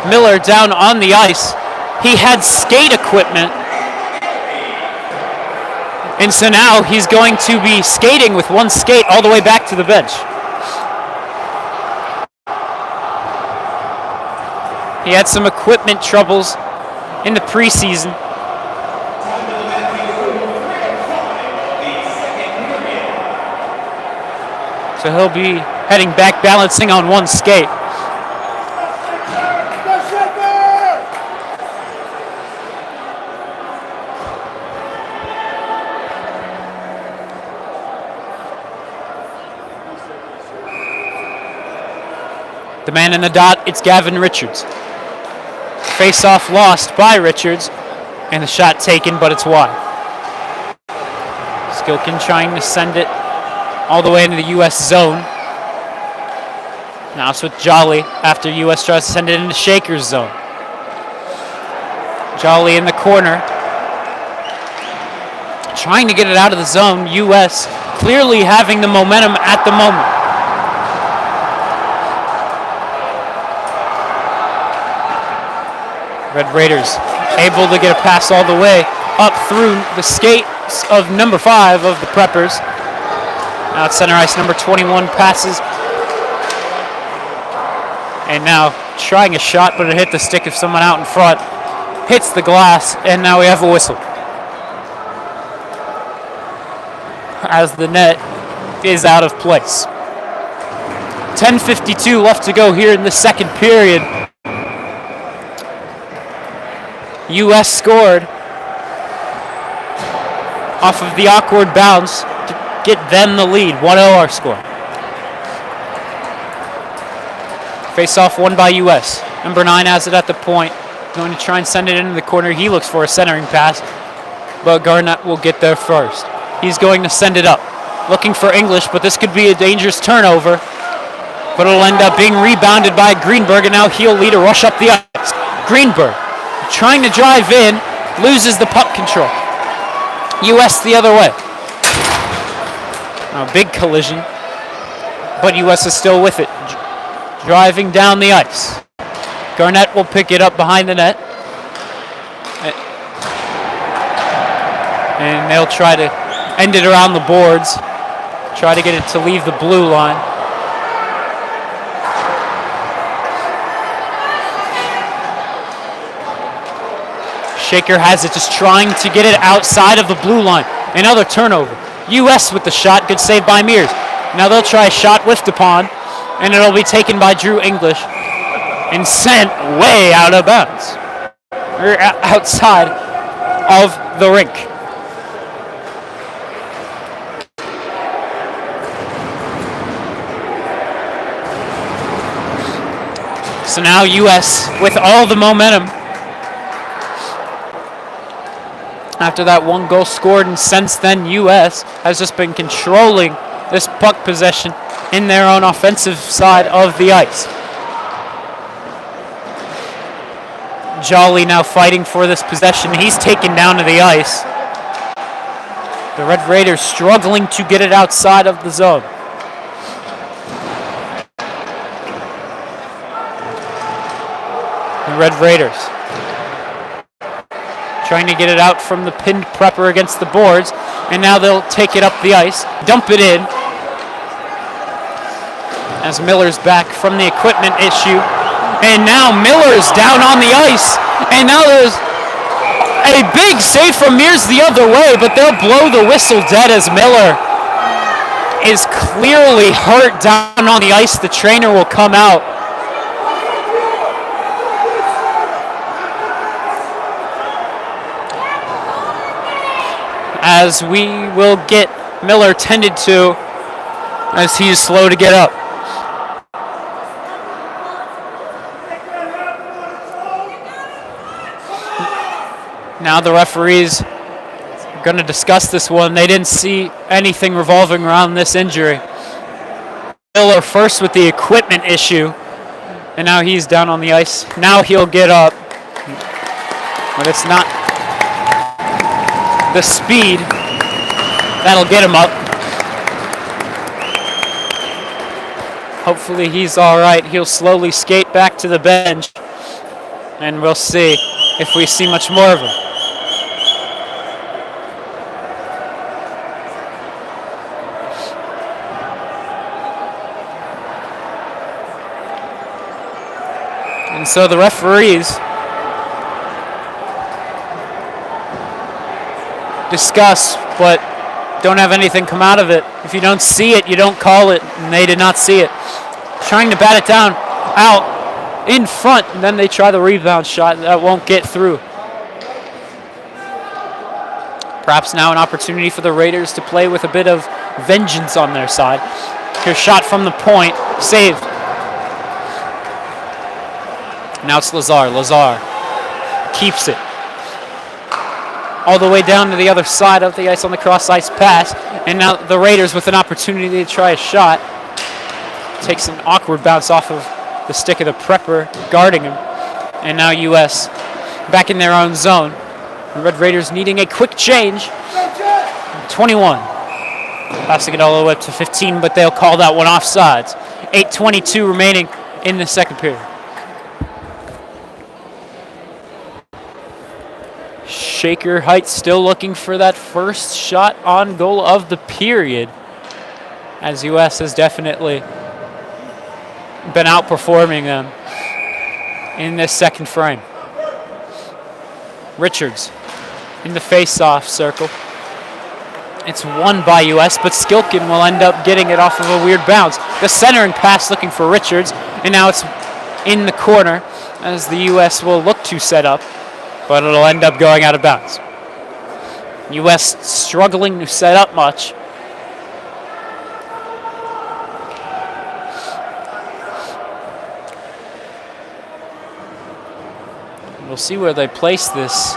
Miller down on the ice. He had skate equipment, and so now he's going to be skating with 1 skate all the way back to the bench. He had some equipment troubles in the preseason. So he'll be heading back, balancing on 1 skate. The man in the dot, it's Gavin Richards. Face-off lost by Richards, and the shot taken, but it's wide. Skilkin trying to send it all the way into the US zone. Now it's with Jolly after US tries to send it into Shaker's zone. Jolly in the corner, trying to get it out of the zone. US clearly having the momentum at the moment. Red Raiders able to get a pass all the way up through the skates of number 5 of the preppers. Now it's center ice, number 21 passes. And now trying a shot, but it hit the stick of someone out in front. Hits the glass, and now we have a whistle. As the net is out of place. 10:52 left to go here in the second period. US scored off of the awkward bounce to get them the lead. 1-0 our score. Face-off won by US. Number 9 has it at the point. Going to try and send it into the corner. He looks for a centering pass, but Garnett will get there first. He's going to send it up. Looking for English, but this could be a dangerous turnover. But it'll end up being rebounded by Greenberg, and now he'll lead a rush up the ice. Greenberg trying to drive in, loses the puck control. U.S. the other way. A big collision, but U.S. is still with it. Driving down the ice. Garnett will pick it up behind the net. And they'll try to end it around the boards. Try to get it to leave the blue line. Shaker has it, just trying to get it outside of the blue line. Another turnover. U.S. with the shot, good save by Mears. Now they'll try a shot whiffed upon, and it'll be taken by Drew English and sent way out of bounds. Or outside of the rink. So now U.S. with all the momentum. After that one goal scored, and since then U.S. has just been controlling this puck possession in their own offensive side of the ice. Jolly now fighting for this possession. He's taken down to the ice. The Red Raiders struggling to get it outside of the zone. The Red Raiders trying to get it out from the pinned prepper against the boards, and now they'll take it up the ice, dump it in, as Miller's back from the equipment issue, and now Miller's down on the ice, and now there's a big save from Mears the other way, but they'll blow the whistle dead as Miller is clearly hurt down on the ice. The trainer will come out. As we will get Miller tended to as he's slow to get up. Now the referees are going to discuss this one. They didn't see anything revolving around this injury. Miller first with the equipment issue, and now he's down on the ice. Now he'll get up, but it's not the speed that'll get him up. Hopefully he's all right. He'll slowly skate back to the bench, and we'll see if we see much more of him. And so the referees discuss, but don't have anything come out of it. If you don't see it, you don't call it, and they did not see it. Trying to bat it down, out, in front, and then they try the rebound shot. That won't get through. Perhaps now an opportunity for the Raiders to play with a bit of vengeance on their side. Here's shot from the point, saved. Now it's Lazar. Lazar keeps it all the way down to the other side of the ice on the cross-ice pass. And now the Raiders with an opportunity to try a shot. Takes an awkward bounce off of the stick of the prepper guarding him. And now U.S. back in their own zone. The Red Raiders needing a quick change. 21. Passing it all the way up to 15, but they'll call that one offsides. 8:22 remaining in the second period. Shaker Heights still looking for that first shot on goal of the period, as U.S. has definitely been outperforming them in this second frame. Richards in the face-off circle. It's won by U.S., but Skilkin will end up getting it off of a weird bounce. The centering pass looking for Richards, and now it's in the corner as the U.S. will look to set up, but it'll end up going out of bounds. U.S. struggling to set up much. We'll see where they place this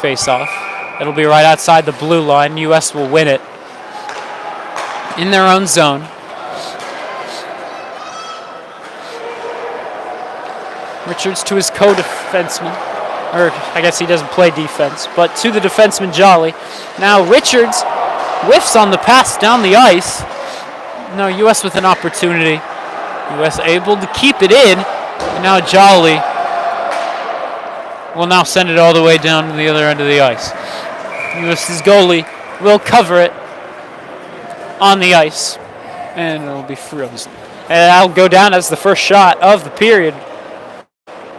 face-off. It'll be right outside the blue line. U.S. will win it in their own zone. Richards to his co-defenseman, or I guess he doesn't play defense, but to the defenseman Jolly. Now Richards whiffs on the pass down the ice. No, U.S. with an opportunity. U.S. able to keep it in, and now Jolly will now send it all the way down to the other end of the ice. U.S.'s goalie will cover it on the ice, and it'll be frozen. And that'll go down as the first shot of the period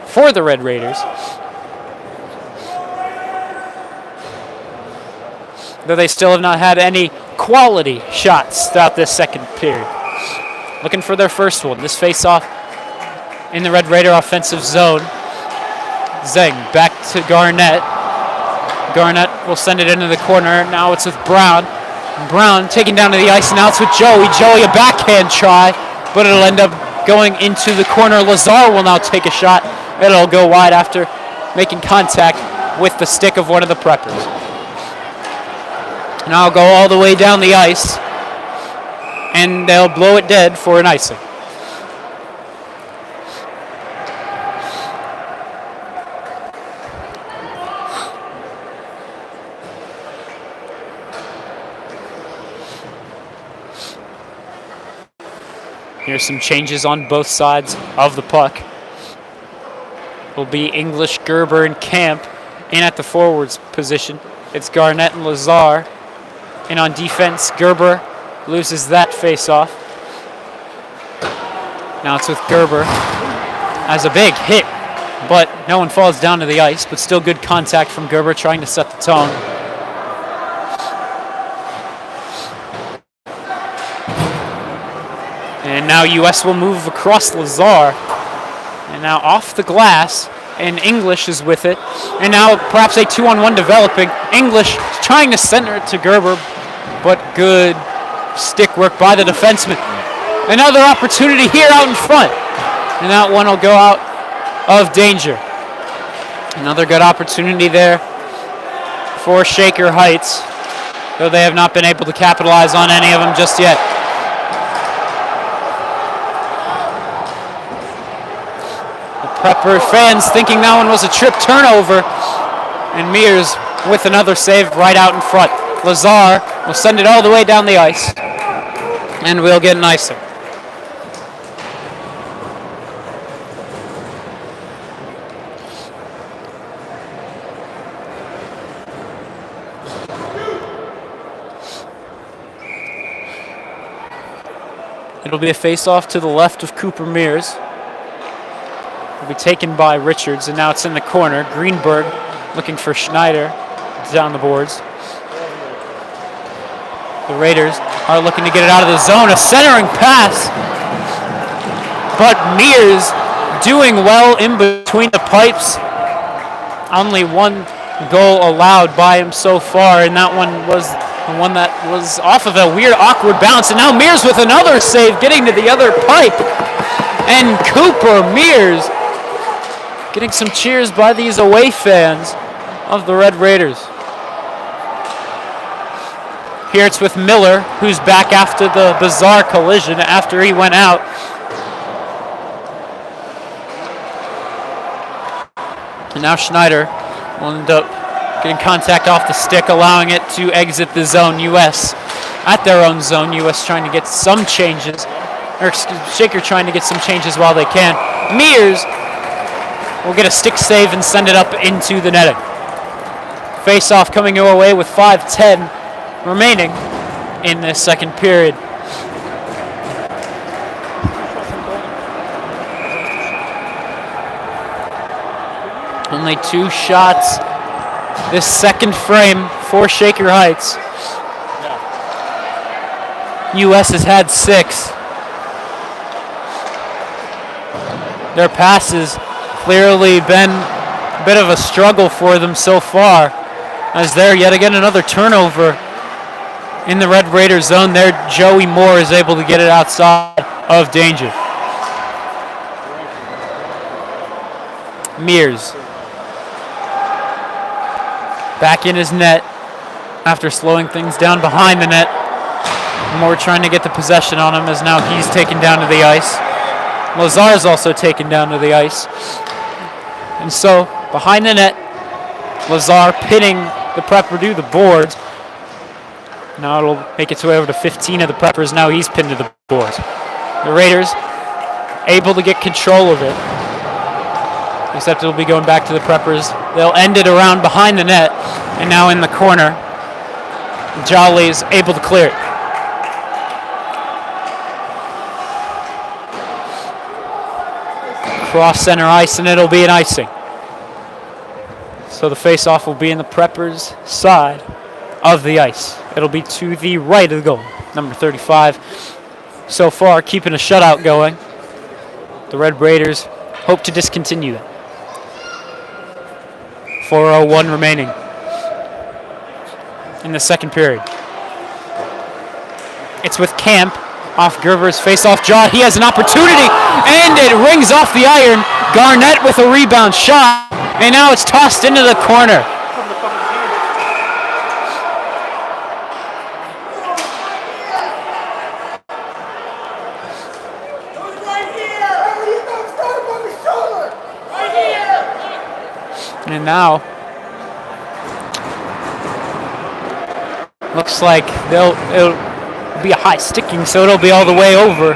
for the Red Raiders. Though they still have not had any quality shots throughout this second period. Looking for their first one. This face-off in the Red Raider offensive zone. Zeng back to Garnett. Garnett will send it into the corner. Now it's with Brown. Brown taken down to the ice, and now it's with Joey. Joey, a backhand try, but it'll end up going into the corner. Lazar will now take a shot. It'll go wide after making contact with the stick of one of the preppers. Now go all the way down the ice, and they'll blow it dead for an icing. Here's some changes on both sides of the puck. Will be English, Gerber, and Camp in at the forwards position. It's Garnett and Lazar. And on defense, Gerber loses that face-off. Now it's with Gerber. Has a big hit, but no one falls down to the ice, but still good contact from Gerber trying to set the tone. And now U.S. will move across Lazar. And now off the glass, and English is with it. And now perhaps a 2-on-1 developing. English trying to center it to Gerber, but good stick work by the defenseman. Another opportunity here out in front. And that one will go out of danger. Another good opportunity there for Shaker Heights, though they have not been able to capitalize on any of them just yet. Prepper fans thinking that one was a trip turnover. And Mears with another save right out in front. Lazar will send it all the way down the ice. And we'll get an icing. It'll be a face-off to the left of Cooper Mears. Will be taken by Richards, and now it's in the corner. Greenberg looking for Schneider down the boards. The Raiders are looking to get it out of the zone. A centering pass, but Mears doing well in between the pipes. Only one goal allowed by him so far, and that one was the one that was off of a weird, awkward bounce. And now Mears with another save, getting to the other pipe. And Cooper Mears getting some cheers by these away fans of the Red Raiders. Here it's with Miller, who's back after the bizarre collision after he went out. And now Schneider will end up getting contact off the stick, allowing it to exit the zone. U.S. at their own zone. U.S. trying to get some changes, or Shaker trying to get some changes while they can. Mears will get a stick save and send it up into the netting. Face-off coming your way with 5:10 remaining in this second period. Only 2 shots this second frame for Shaker Heights. U.S. has had 6. Their passes clearly been a bit of a struggle for them so far, as there yet again another turnover in the Red Raider zone. There Joey Moore is able to get it outside of danger. Mears back in his net after slowing things down behind the net. Moore trying to get the possession on him as now he's taken down to the ice. Lazar's also taken down to the ice. And so, behind the net, Lazar pinning the prepper to the boards. Now it'll make its way over to 15 of the preppers. Now he's pinned to the boards. The Raiders able to get control of it. Except it'll be going back to the preppers. They'll end it around behind the net. And now in the corner, Jolly is able to clear it. Cross center ice, and it'll be an icing. So the face-off will be in the preppers' side of the ice. It'll be to the right of the goal. Number 35 so far keeping a shutout going. The Red Raiders hope to discontinue that. 4:01 remaining in the second period. It's with Camp off Gerber's face-off jaw. He has an opportunity, and it rings off the iron. Garnett with a rebound shot, and now it's tossed into the corner. And now, looks like it'll be a high sticking, so it'll be all the way over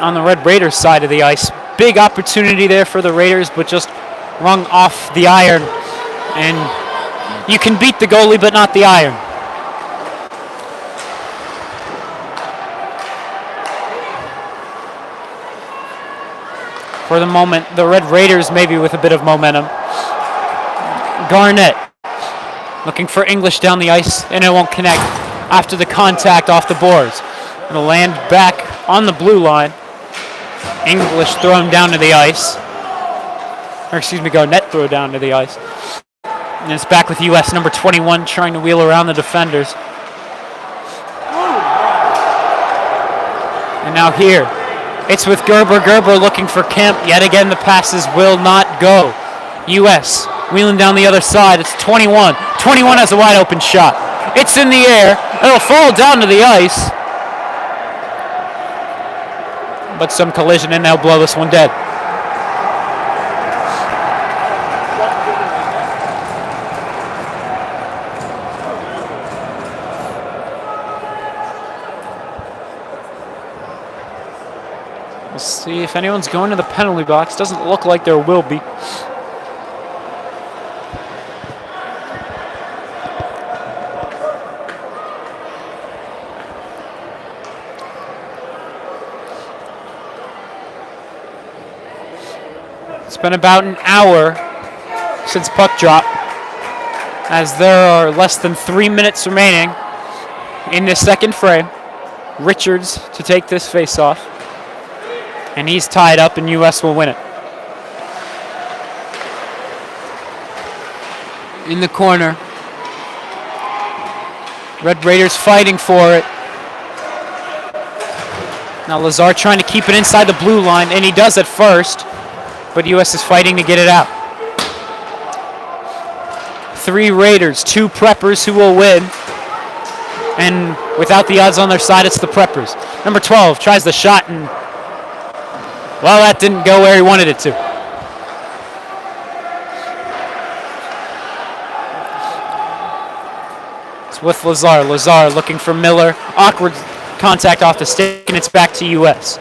on the Red Raiders side of the ice. Big opportunity there for the Raiders, but just rung off the iron. And you can beat the goalie, but not the iron. For the moment, the Red Raiders maybe with a bit of momentum. Garnett looking for English down the ice, and it won't connect after the contact off the boards. It'll land back on the blue line. English thrown down to the ice. Or excuse me, Garnett throw down to the ice. And it's back with U.S. number 21 trying to wheel around the defenders. And now here, it's with Gerber. Gerber looking for Kemp. Yet again, the passes will not go. U.S. wheeling down the other side. It's 21. 21 has a wide open shot. It's in the air. It'll fall down to the ice. But some collision, and they'll blow this one dead. We'll see if anyone's going to the penalty box. Doesn't look like there will be. It's been about an hour since puck drop, as there are less than 3 minutes remaining in this second frame. Richards to take this face-off, and he's tied up, and U.S. will win it. In the corner, Red Raiders fighting for it. Now Lazar trying to keep it inside the blue line, and he does at first. But U.S. is fighting to get it out. 3 Raiders, 2 Preppers who will win. And without the odds on their side, it's the Preppers. Number 12 tries the shot, and, well, that didn't go where he wanted it to. It's with Lazar. Lazar looking for Miller. Awkward contact off the stick, and it's back to U.S.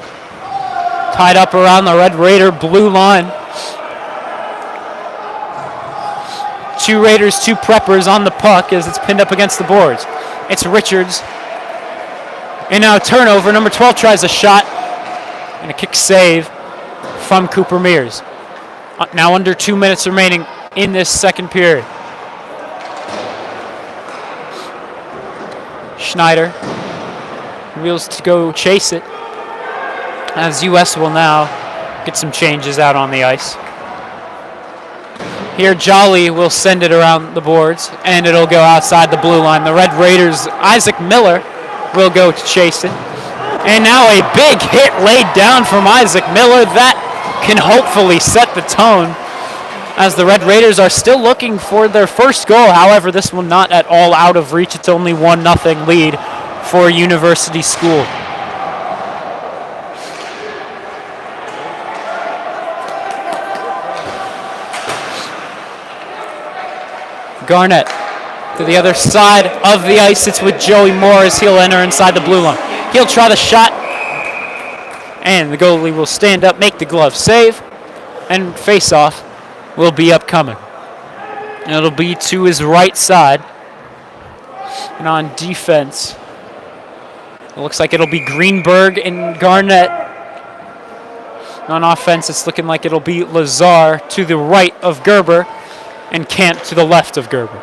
Tied up around the Red Raider blue line. 2 Raiders, 2 Preppers on the puck as it's pinned up against the boards. It's Richards. And now a turnover. Number 12 tries a shot. And a kick save from Cooper Mears. Now under 2 minutes remaining in this second period. Schneider wheels to go chase it, as U.S. will now get some changes out on the ice. Here, Jolly will send it around the boards, and it'll go outside the blue line. The Red Raiders' Isaac Miller will go to chase it. And now a big hit laid down from Isaac Miller. That can hopefully set the tone, as the Red Raiders are still looking for their first goal. However, this one not at all out of reach. It's only 1-0 lead for University School. Garnett to the other side of the ice. It's with Joey Moore as he'll enter inside the blue line. He'll try the shot, and the goalie will stand up, make the glove save, and face-off will be upcoming. And it'll be to his right side. And on defense, it looks like it'll be Greenberg and Garnett. On offense, it's looking like it'll be Lazar to the right of Gerber and Camp to the left of Gerber.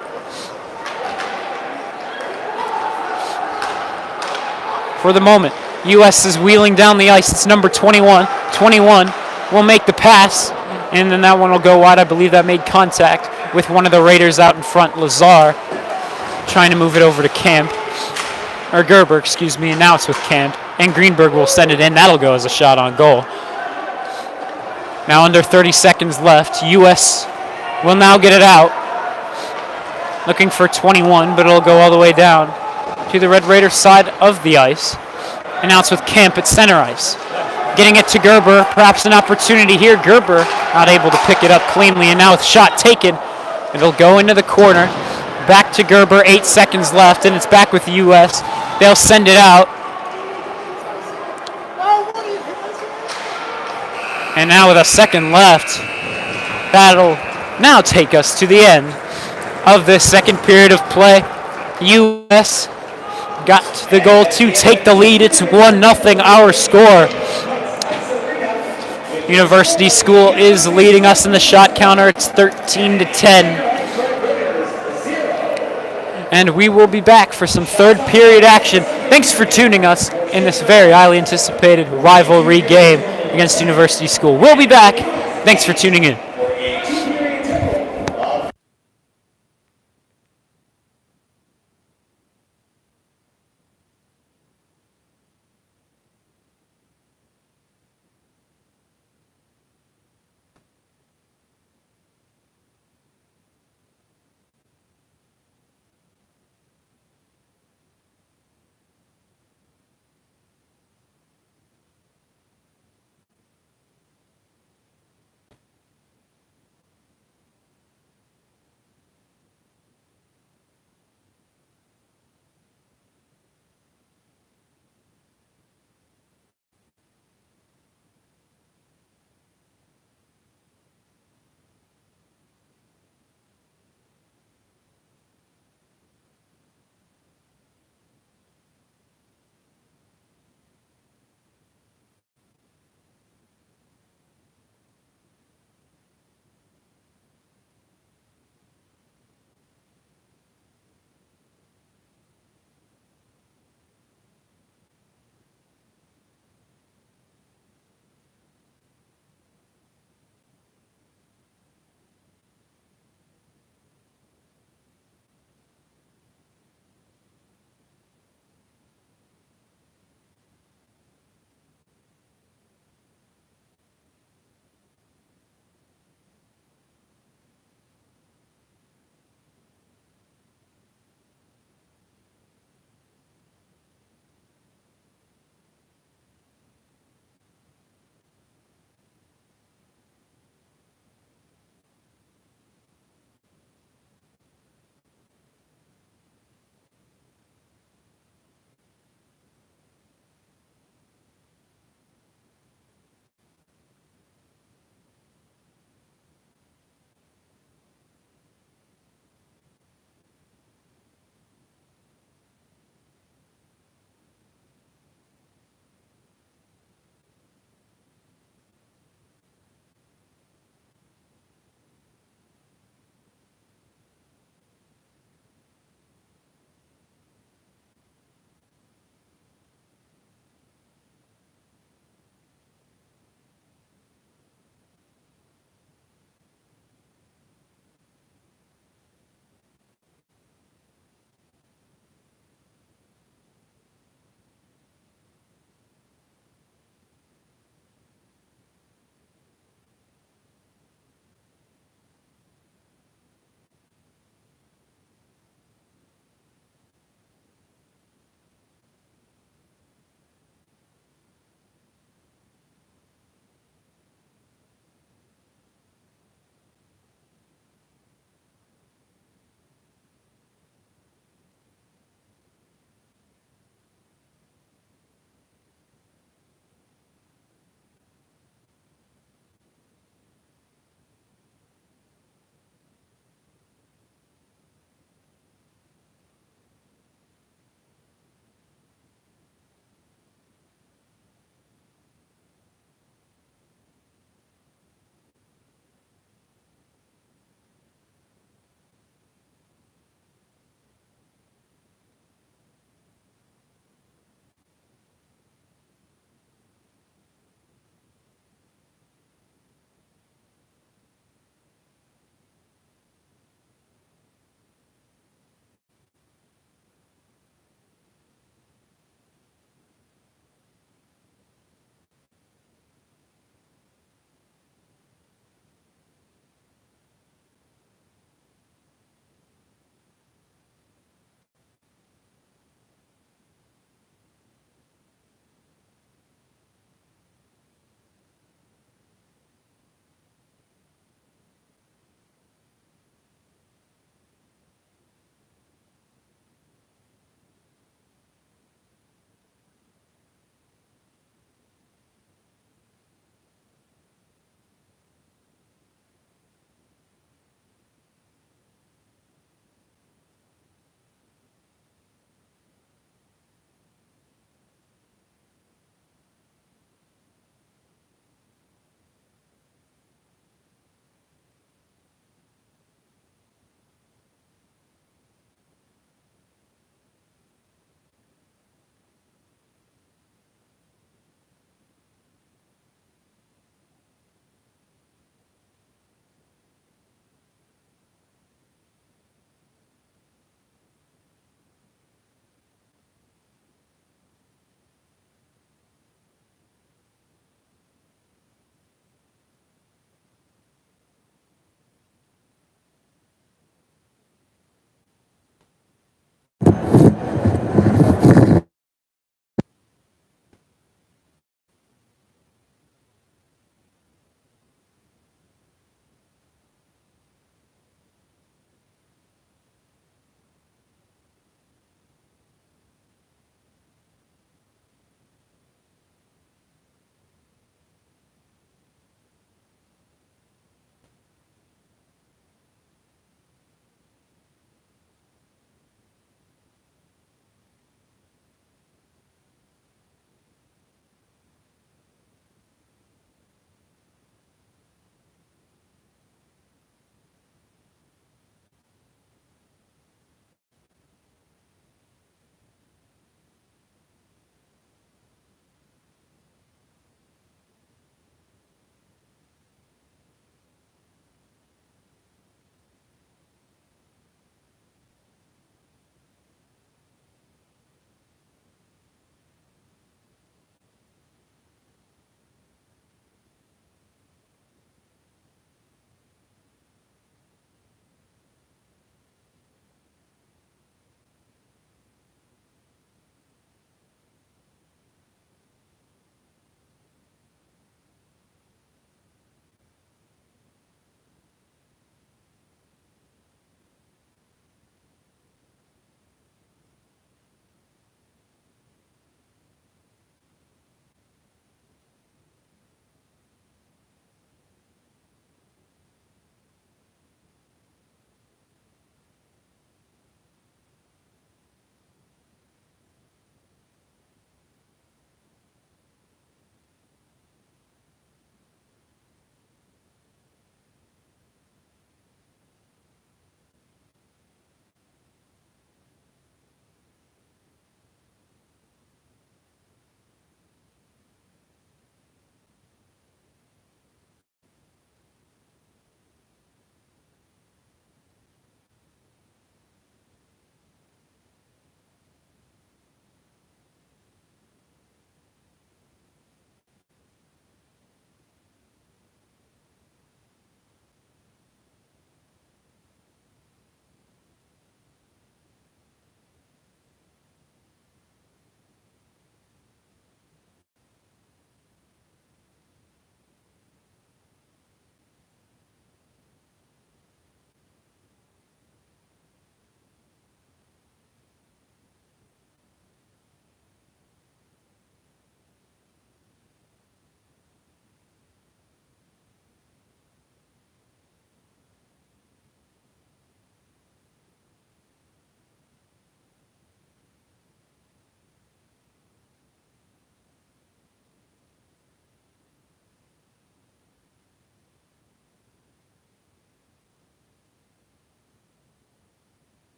For the moment, U.S. is wheeling down the ice. It's number 21. 21 will make the pass, and then that one will go wide. I believe that made contact with one of the Raiders out in front, Lazar, trying to move it over to Camp. Or Gerber, excuse me, and now it's with Camp. And Greenberg will send it in. That'll go as a shot on goal. Now under 30 seconds left. U.S. will now get it out. Looking for 21, but it'll go all the way down to the Red Raiders side of the ice. And now it's with Camp at center ice. Getting it to Gerber, perhaps an opportunity here. Gerber not able to pick it up cleanly, and now with shot taken, it'll go into the corner. Back to Gerber, 8 seconds left, and it's back with the U.S. They'll send it out. And now with a second left, that'll now take us to the end of this second period of play. U.S. got the goal to take the lead. It's 1-0 our score. University School is leading us in the shot counter. It's 13-10. And we will be back for some third period action. Thanks for tuning us in this very highly anticipated rivalry game against University School. We'll be back. Thanks for tuning in.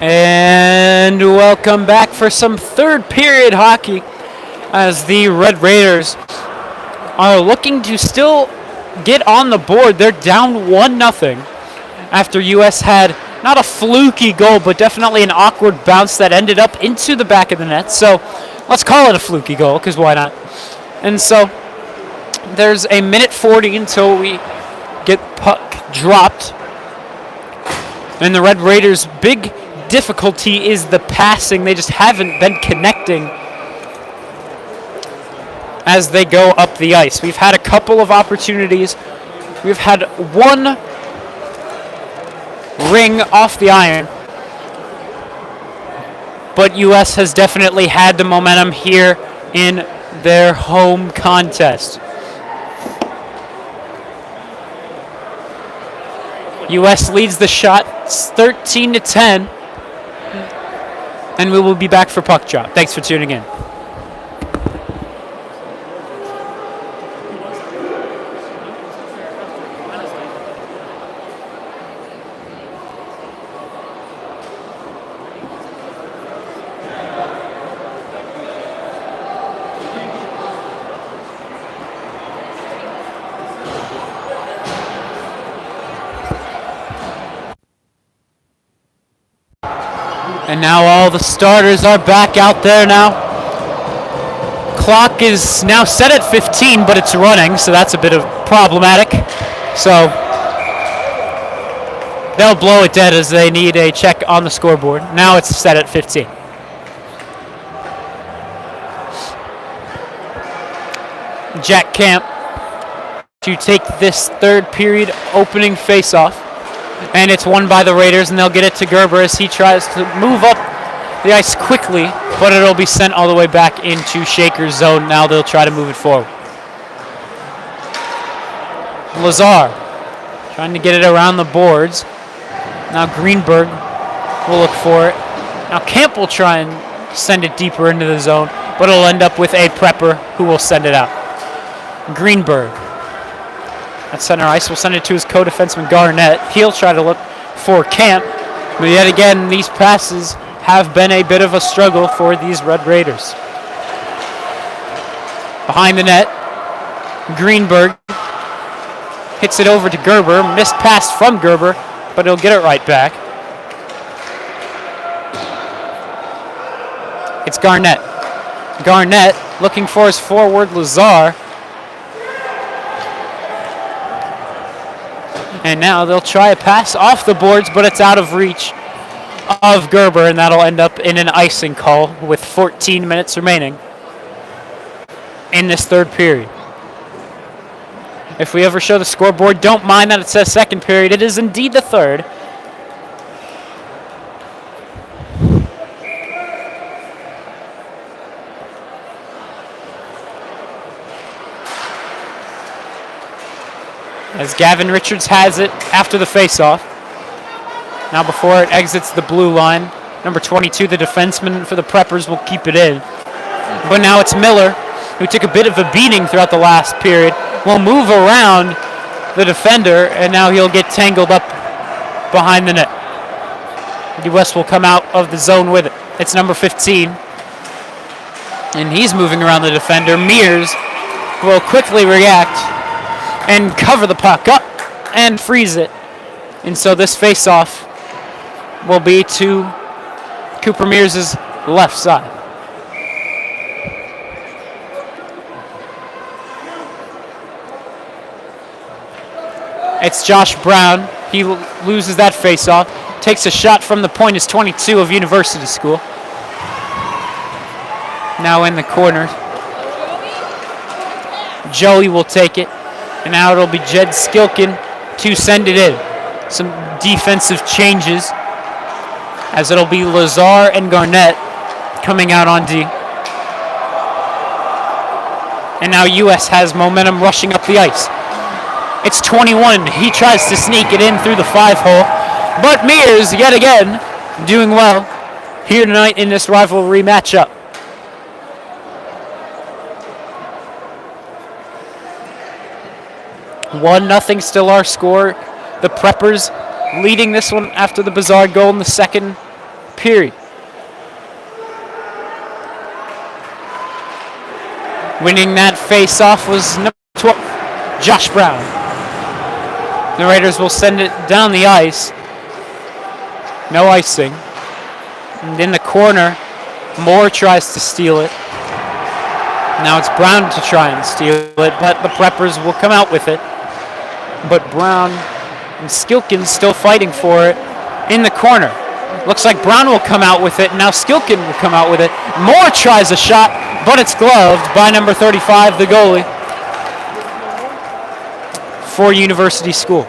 And welcome back for some third period hockey as the Red Raiders are looking to still get on the board. They're down 1-0 after US had not a fluky goal, but definitely an awkward bounce that ended up into the back of the net. So let's call it a fluky goal, because why not? And so there's a minute 40 until we get puck dropped. And the Red Raiders' big difficulty is the passing. They just haven't been connecting as they go up the ice. We've had a couple of opportunities. We've had one ring off the iron, but US has definitely had the momentum here in their home contest. US leads the shot 13-10, and we will be back for puck drop. Thanks for tuning in. And now all the starters are back out there now. Clock is now set at 15, but it's running, so that's a bit of problematic. So they'll blow it dead as they need a check on the scoreboard. Now it's set at 15. Jack Camp to take this third period opening faceoff. And it's won by the Raiders, and they'll get it to Gerber as he tries to move up the ice quickly, but it'll be sent all the way back into Shaker's zone. Now they'll try to move it forward. Lazar trying to get it around the boards. Now Greenberg will look for it. Now Camp will try and send it deeper into the zone, but it'll end up with a prepper who will send it out. Greenberg at center ice will send it to his co-defenseman Garnett. He'll try to look for Camp, but yet again, these passes have been a bit of a struggle for these Red Raiders. Behind the net, Greenberg hits it over to Gerber. Missed pass from Gerber, but he'll get it right back. It's Garnett. Garnett looking for his forward, Lazar. And now they'll try a pass off the boards, but it's out of reach of Gerber, and that'll end up in an icing call with 14 minutes remaining in this third period. If we ever show the scoreboard, don't mind that it says second period. It is indeed the third. As Gavin Richards has it after the faceoff. Now before it exits the blue line, number 22, the defenseman for the Preppers, will keep it in. But now it's Miller, who took a bit of a beating throughout the last period, will move around the defender, and now he'll get tangled up behind the net. US will come out of the zone with it. It's number 15. And he's moving around the defender. Mears will quickly react and cover the puck up and freeze it. And so this face-off will be to Cooper Mears' left side. It's Josh Brown. He loses that face-off. Takes a shot from the point. Is 22 of University School. Now in the corner. Joey will take it. And now it'll be Jed Skilkin to send it in. Some defensive changes as it'll be Lazar and Garnett coming out on D. And now US has momentum rushing up the ice. It's 21. He tries to sneak it in through the 5-hole. But Mears, yet again, doing well here tonight in this rivalry matchup. 1-0 still our score. The Preppers leading this one after the bizarre goal in the second period. Winning that face-off was number 12, Josh Brown. The Raiders will send it down the ice. No icing. And in the corner, Moore tries to steal it. Now it's Brown to try and steal it, but the Preppers will come out with it. But Brown and Skilkin still fighting for it in the corner. Looks like Brown will come out with it. Now Skilkin will come out with it. Moore tries a shot, but it's gloved by number 35, the goalie for University School.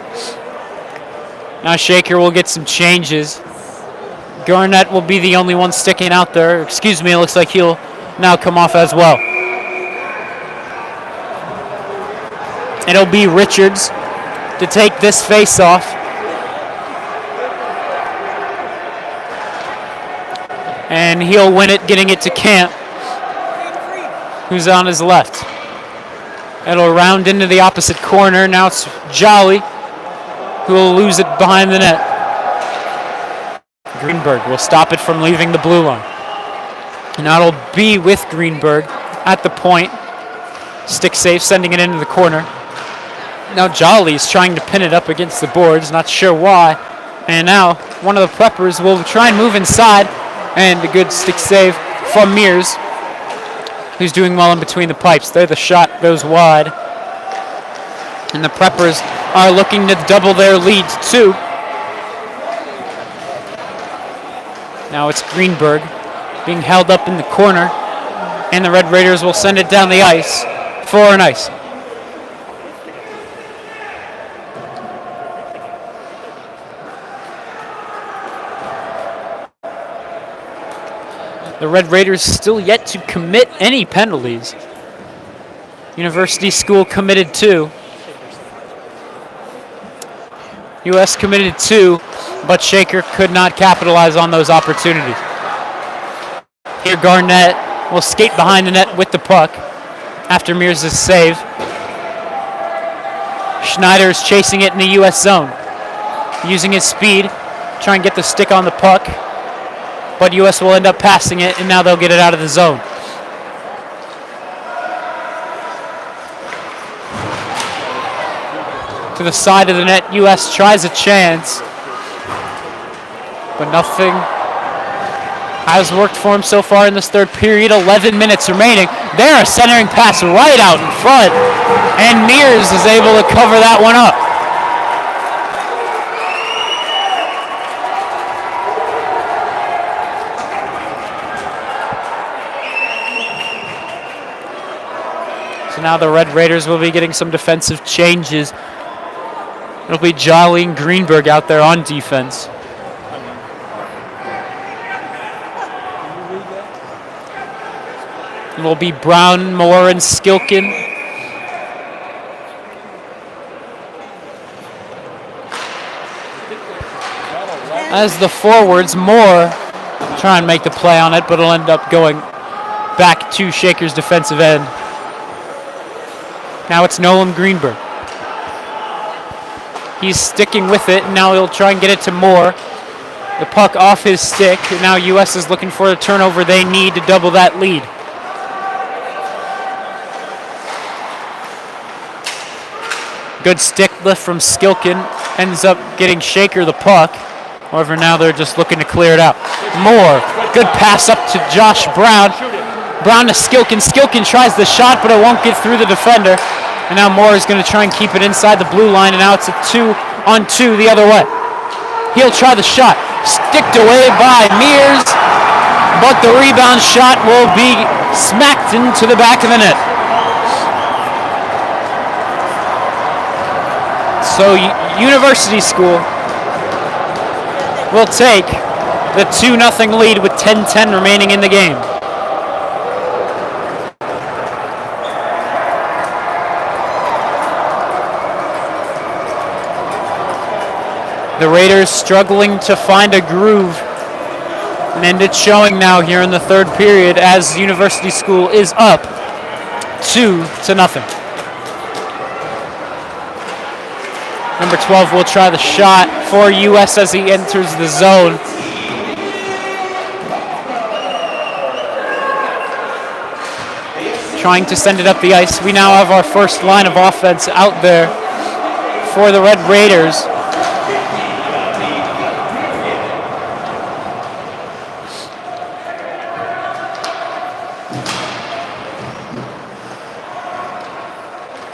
Now Shaker will get some changes. Garnett will be the only one sticking out there. Excuse me, it looks like he'll now come off as well. It'll be Richards to take this face-off. And he'll win it, getting it to Camp, who's on his left. It'll round into the opposite corner. Now it's Jolly, who will lose it behind the net. Greenberg will stop it from leaving the blue line. Now it'll be with Greenberg at the point. Stick safe, sending it into the corner. Now Jolly's trying to pin it up against the boards, not sure why. And now one of the Preppers will try and move inside. And a good stick save from Mears, who's doing well in between the pipes. There the shot goes wide. And the Preppers are looking to double their lead too. Now it's Greenberg being held up in the corner. And the Red Raiders will send it down the ice for an ice. The Red Raiders still yet to commit any penalties. University School committed 2. US committed 2, but Shaker could not capitalize on those opportunities. Here Garnett will skate behind the net with the puck after Mears' save. Schneider's chasing it in the US zone. Using his speed, try and get the stick on the puck. But US will end up passing it, and now they'll get it out of the zone. To the side of the net, US tries a chance, but nothing has worked for him so far in this third period. 11 minutes remaining. There, a centering pass right out in front, and Mears is able to cover that one up. So now the Red Raiders will be getting some defensive changes. It'll be Jolly and Greenberg out there on defense. It'll be Brown, Moore, and Skilkin. As the forwards, Moore try and make the play on it, but it'll end up going back to Shaker's defensive end. Now it's Nolan Greenberg. He's sticking with it, and now he'll try and get it to Moore. The puck off his stick, and now US is looking for the turnover they need to double that lead. Good stick lift from Skilkin, ends up getting Shaker the puck. However, now they're just looking to clear it out. Moore, good pass up to Josh Brown. Brown to Skilkin. Skilkin tries the shot, but it won't get through the defender. And now Moore is going to try and keep it inside the blue line, and now it's a 2-on-2 the other way. He'll try the shot. Sticked away by Mears, but the rebound shot will be smacked into the back of the net. So University School will take the 2-0 lead with 10:10 remaining in the game. The Raiders struggling to find a groove, and it's showing now here in the third period as University School is up 2-0. Number 12 will try the shot for US as he enters the zone. trying to send it up the ice. We now have our first line of offense out there for the Red Raiders.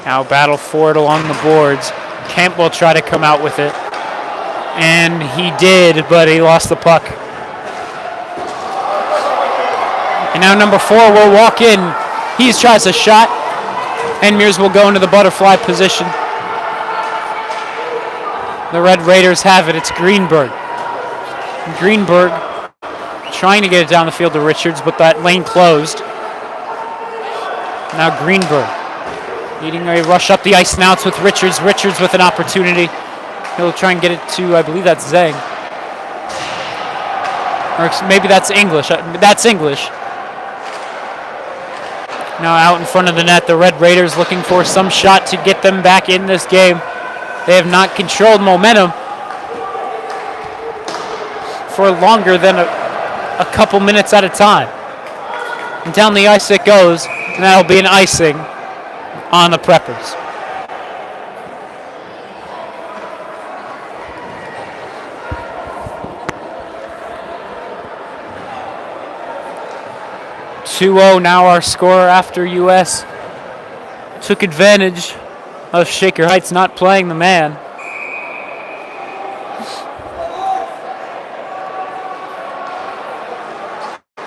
Now battle for it along the boards. Kemp will try to come out with it. And he did, but he lost the puck. And now number 4 will walk in. He tries a shot. And Mears will go into the butterfly position. The Red Raiders have it. It's Greenberg. Greenberg trying to get it down the field to Richards, but that lane closed. Now Greenberg needing a rush up the ice now. It's with Richards. Richards with an opportunity. He'll try and get it to, I believe that's Zhang. Or maybe that's English. That's English. Now out in front of the net, the Red Raiders looking for some shot to get them back in this game. They have not controlled momentum for longer than a couple minutes at a time. And down the ice it goes, and that'll be an icing on the Preppers. (2-0) now our score after US took advantage of Shaker Heights not playing the man.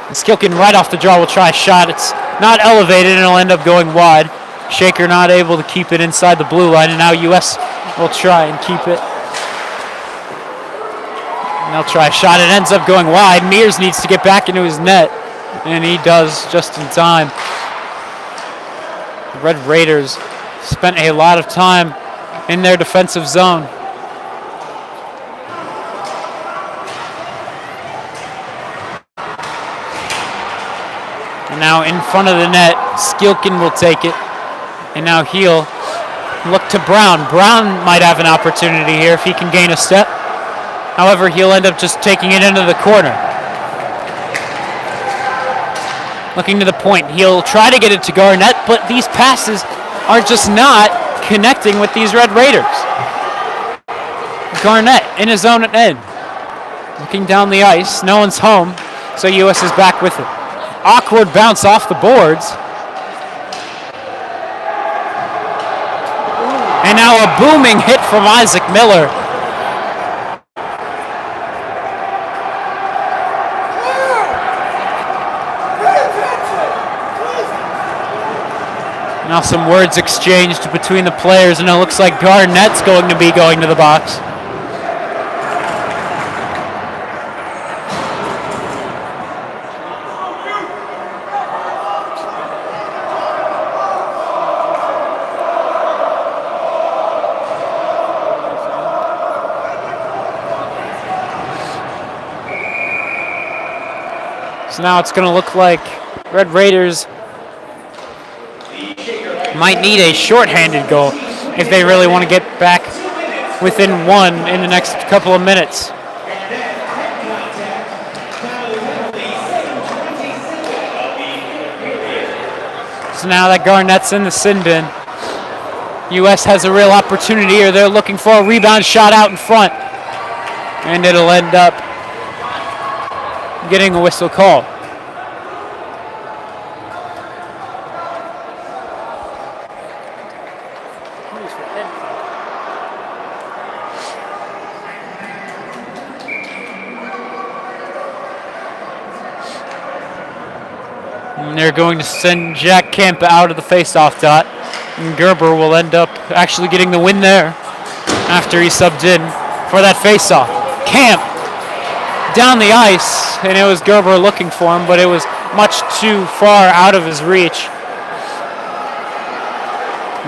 And Skilkin right off the draw will try a shot. It's not elevated and it'll end up going wide. Shaker not able to keep it inside the blue line, and now US will try and keep it. And they'll try a shot. It ends up going wide. Mears needs to get back into his net, and he does just in time. The Red Raiders spent a lot of time in their defensive zone. And now in front of the net, Skilkin will take it. And now he'll look to Brown. Brown might have an opportunity here if he can gain a step. However, he'll end up just taking it into the corner. Looking to the point. He'll try to get it to Garnett, but these passes are just not connecting with these Red Raiders. Garnett in his own end. Looking down the ice. No one's home, so US is back with it. Awkward bounce off the boards. And now a booming hit from Isaac Miller. Now some words exchanged between the players, and it looks like Garnett's going to be going to the box. So now it's going to look like Red Raiders might need a shorthanded goal if they really want to get back within one in the next couple of minutes. So now that Garnett's in the sin bin, US has a real opportunity here. They're looking for a rebound shot out in front, and it'll end up getting a whistle call. And they're going to send Jack Kemp out of the face-off dot. And Gerber will end up actually getting the win there after he subbed in for that face-off. Kemp down the ice, and it was Gerber looking for him, but it was much too far out of his reach.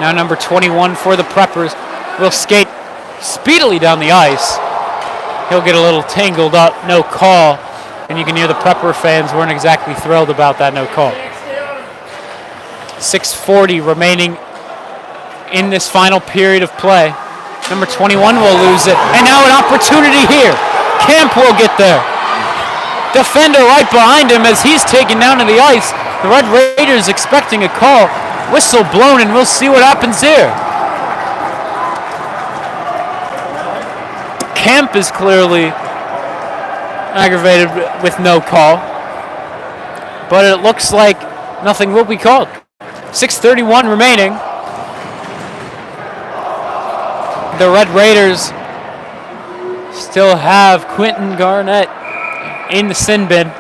Now number 21 for the Preppers will skate speedily down the ice. He'll get a little tangled up, no call. And you can hear the Prepper fans weren't exactly thrilled about that no call. 6:40 remaining in this final period of play. Number 21 will lose it. And now an opportunity here. Kemp will get there. Defender right behind him as he's taken down to the ice. The Red Raiders expecting a call. Whistle blown, and we'll see what happens here. Camp is clearly aggravated with no call, but it looks like nothing will be called. 6:31 remaining. The Red Raiders still have Quentin Garnett in the sin bin.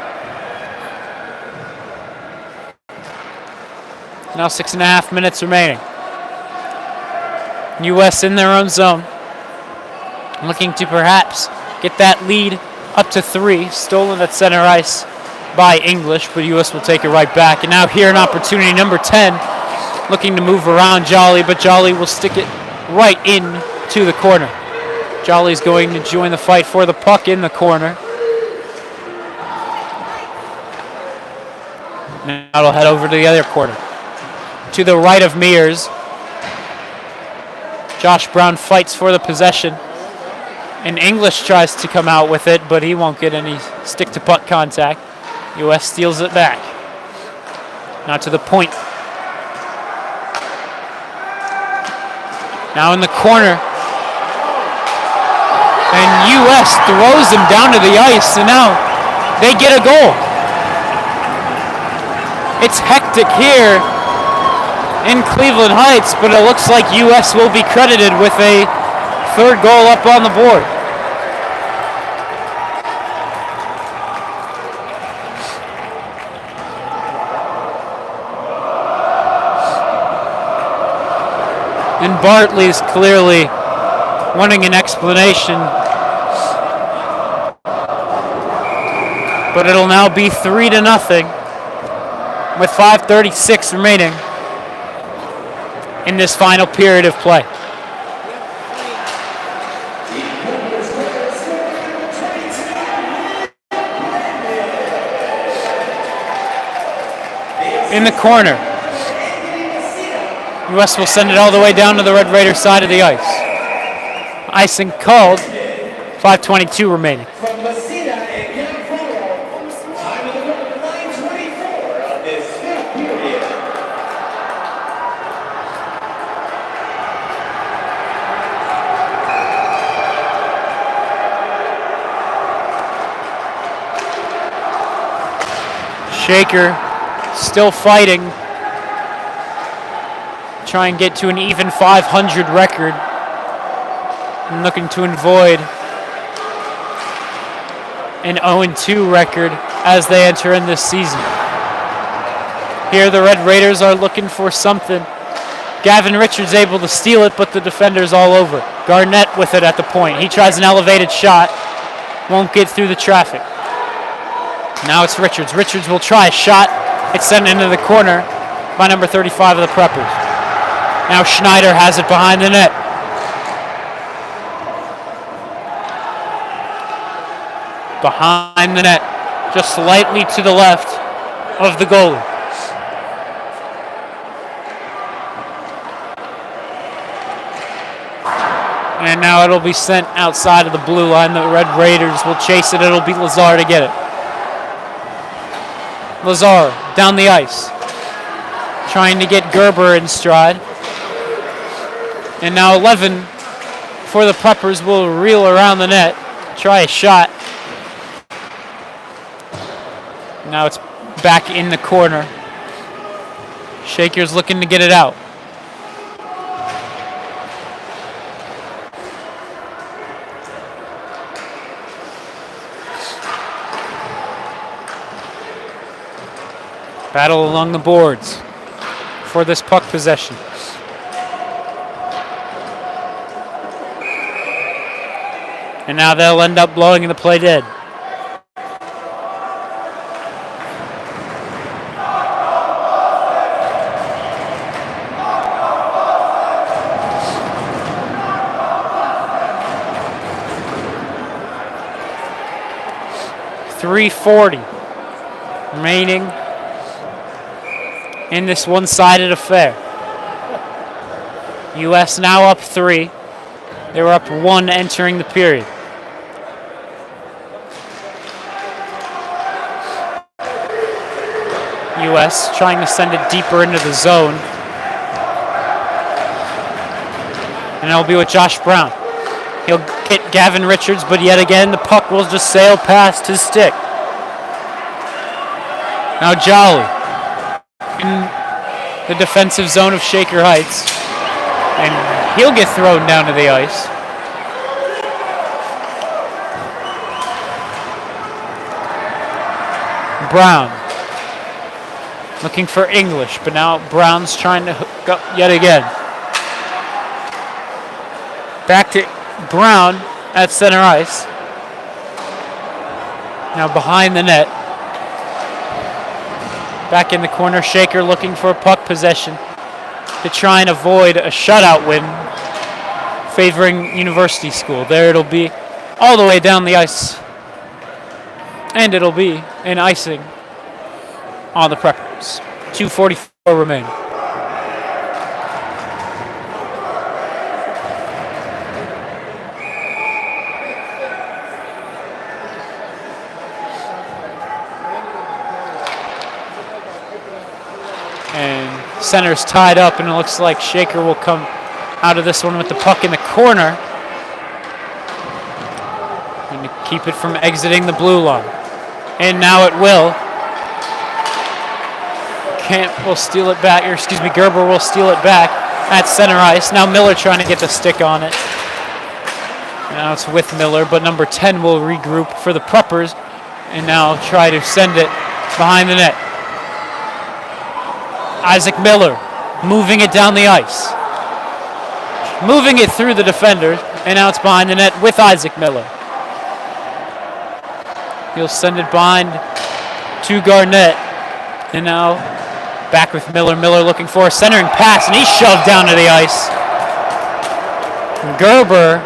Now 6.5 minutes remaining. U.S. in their own zone, looking to perhaps get that lead up to 3. Stolen at center ice by English, but U.S. will take it right back. And now here an opportunity, number 10, looking to move around Jolly, but Jolly will stick it right in to the corner. Jolly's going to join the fight for the puck in the corner. Now it'll head over to the other corner. To the right of Mears. Josh Brown fights for the possession. And English tries to come out with it, but he won't get any stick-to-puck contact. U.S. steals it back. Now to the point. Now in the corner. And U.S. throws him down to the ice, and now they get a goal. It's hectic here in Cleveland Heights, but it looks like U.S. will be credited with a third goal up on the board. And Bartley's clearly wanting an explanation. But it'll now be 3-0 with 5:36 remaining in this final period of play. In the corner. U.S. will send it all the way down to the Red Raiders side of the ice. Icing called. 5:22 remaining. Shaker still fighting. Try and get to an even 500 record. And looking to avoid an 0-2 record as they enter in this season. Here the Red Raiders are looking for something. Gavin Richards able to steal it, but the defender's all over. Garnett with it at the point. He tries an elevated shot. Won't get through the traffic. Now it's Richards. Richards will try a shot. It's sent into the corner by number 35 of the Preppers. Now Schneider has it behind the net. Behind the net, just slightly to the left of the goalie. And now it'll be sent outside of the blue line. The Red Raiders will chase it. It'll be Lazar to get it. Lazar down the ice, trying to get Gerber in stride. And now 11 for the Preppers will reel around the net, try a shot. Now it's back in the corner. Shaker's looking to get it out. Battle along the boards for this puck possession. And now they'll end up blowing the play dead. .340 remaining in this one-sided affair. U.S. now up 3. They were up 1 entering the period. U.S. trying to send it deeper into the zone. And it'll be with Josh Brown. He'll get Gavin Richards, but yet again the puck will just sail past his stick. Now Jolly in the defensive zone of Shaker Heights. And he'll get thrown down to the ice. Brown looking for English, but now Brown's trying to hook up yet again. Back to Brown at center ice. Now behind the net. Back in the corner, Shaker looking for a puck possession to try and avoid a shutout win favoring University School. There it'll be all the way down the ice. And it'll be an icing on the Preppers. 2:44 remain. And center's tied up, and it looks like Shaker will come out of this one with the puck in the corner and to keep it from exiting the blue line. And now it will. Camp will steal it back, or excuse me, Gerber will steal it back at center ice. Now Miller trying to get the stick on it. Now it's with Miller, but number 10 will regroup for the Preppers and now try to send it behind the net. Isaac Miller moving it down the ice. Moving it through the defenders, and now it's behind the net with Isaac Miller. He'll send it behind to Garnett. And now back with Miller. Miller looking for a centering pass, and he's shoved down to the ice. Gerber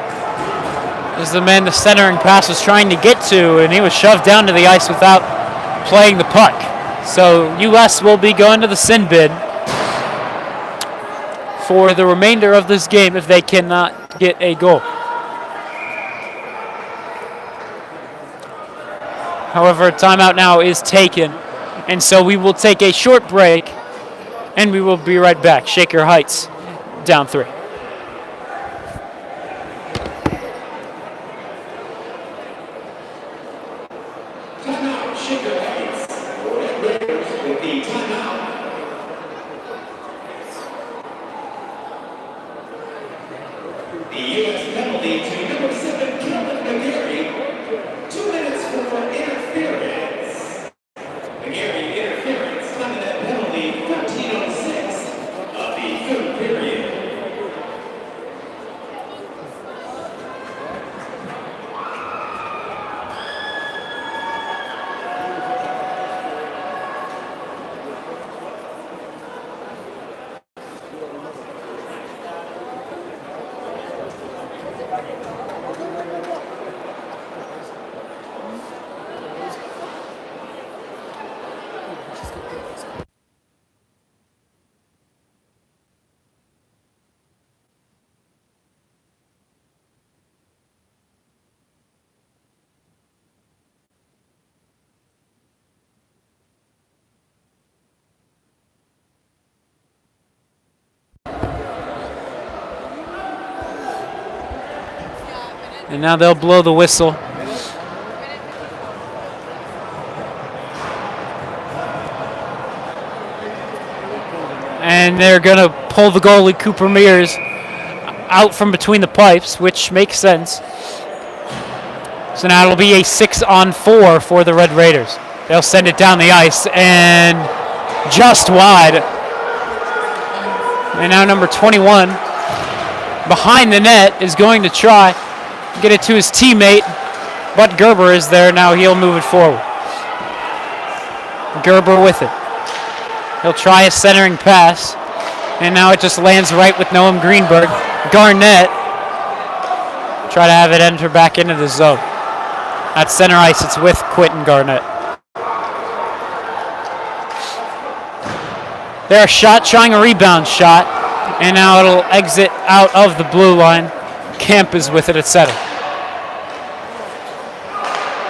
is the man the centering pass was trying to get to, and he was shoved down to the ice without playing the puck. So U.S. will be going to the sin bin for the remainder of this game if they cannot get a goal. However, a timeout now is taken, and so we will take a short break, and we will be right back. Shaker Heights down 3. And now they'll blow the whistle. And they're going to pull the goalie, Cooper Mears, out from between the pipes, which makes sense. So now it'll be a 6-on-4 for the Red Raiders. They'll send it down the ice and just wide. And now number 21 behind the net is going to try get it to his teammate, but Gerber is there. Now he'll move it forward. Gerber with it. He'll try a centering pass, and now it just lands right with Noam Greenberg. Garnett try to have it enter back into the zone. At center ice, it's with Quentin Garnett. They're a shot, trying a rebound shot, and now it'll exit out of the blue line. Camp is with it at center.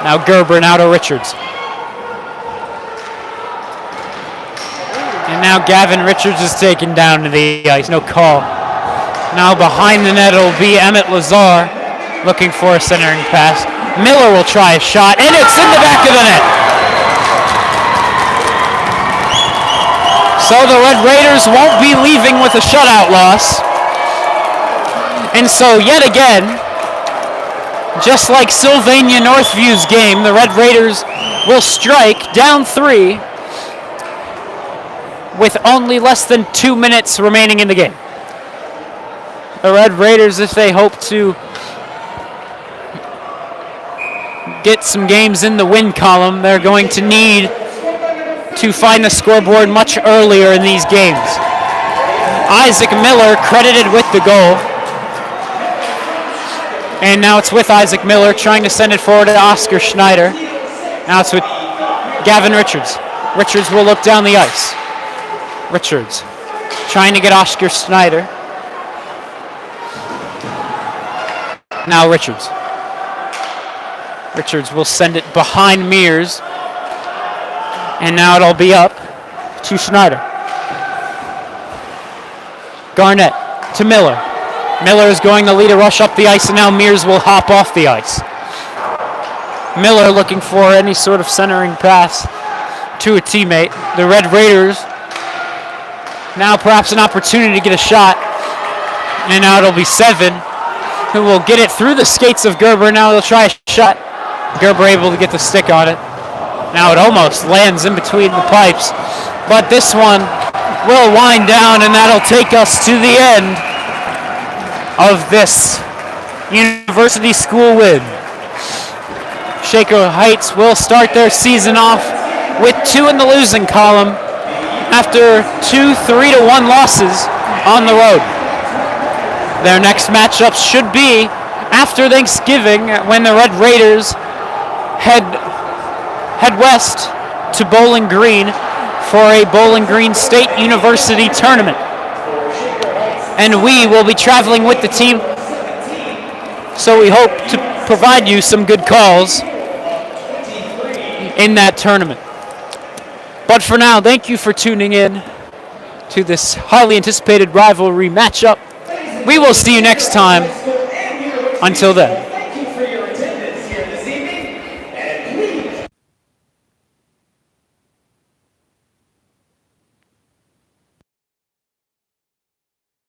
Now Gerber, now to Richards. And now Gavin Richards is taken down to the ice. No call. Now behind the net it'll be Emmett Lazar looking for a centering pass. Miller will try a shot, and it's in the back of the net. So the Red Raiders won't be leaving with a shutout loss. And so yet again, just like Sylvania Northview's game, the Red Raiders will strike down 3 with only less than 2 minutes remaining in the game. The Red Raiders, if they hope to get some games in the win column, they're going to need to find the scoreboard much earlier in these games. Isaac Miller credited with the goal. And now it's with Isaac Miller trying to send it forward to Oscar Schneider. Now it's with Gavin Richards. Richards will look down the ice. Richards trying to get Oscar Schneider. Now Richards. Richards will send it behind Mears. And now it'll be up to Schneider. Garnett to Miller. Miller is going to lead a rush up the ice, and now Mears will hop off the ice. Miller looking for any sort of centering pass to a teammate. The Red Raiders now perhaps an opportunity to get a shot. And now it'll be Seven, who will get it through the skates of Gerber. Now they'll try a shot. Gerber able to get the stick on it. Now it almost lands in between the pipes. But this one will wind down, and that'll take us to the end of this University School win. Shaker Heights will start their season off with 2 in the losing column after 2 3-1 losses on the road. Their next matchups should be after Thanksgiving, when the Red Raiders head west to Bowling Green for a Bowling Green State University tournament. And we will be traveling with the team, so we hope to provide you some good calls in that tournament. But for now, thank you for tuning in to this highly anticipated rivalry matchup. We will see you next time. Until then.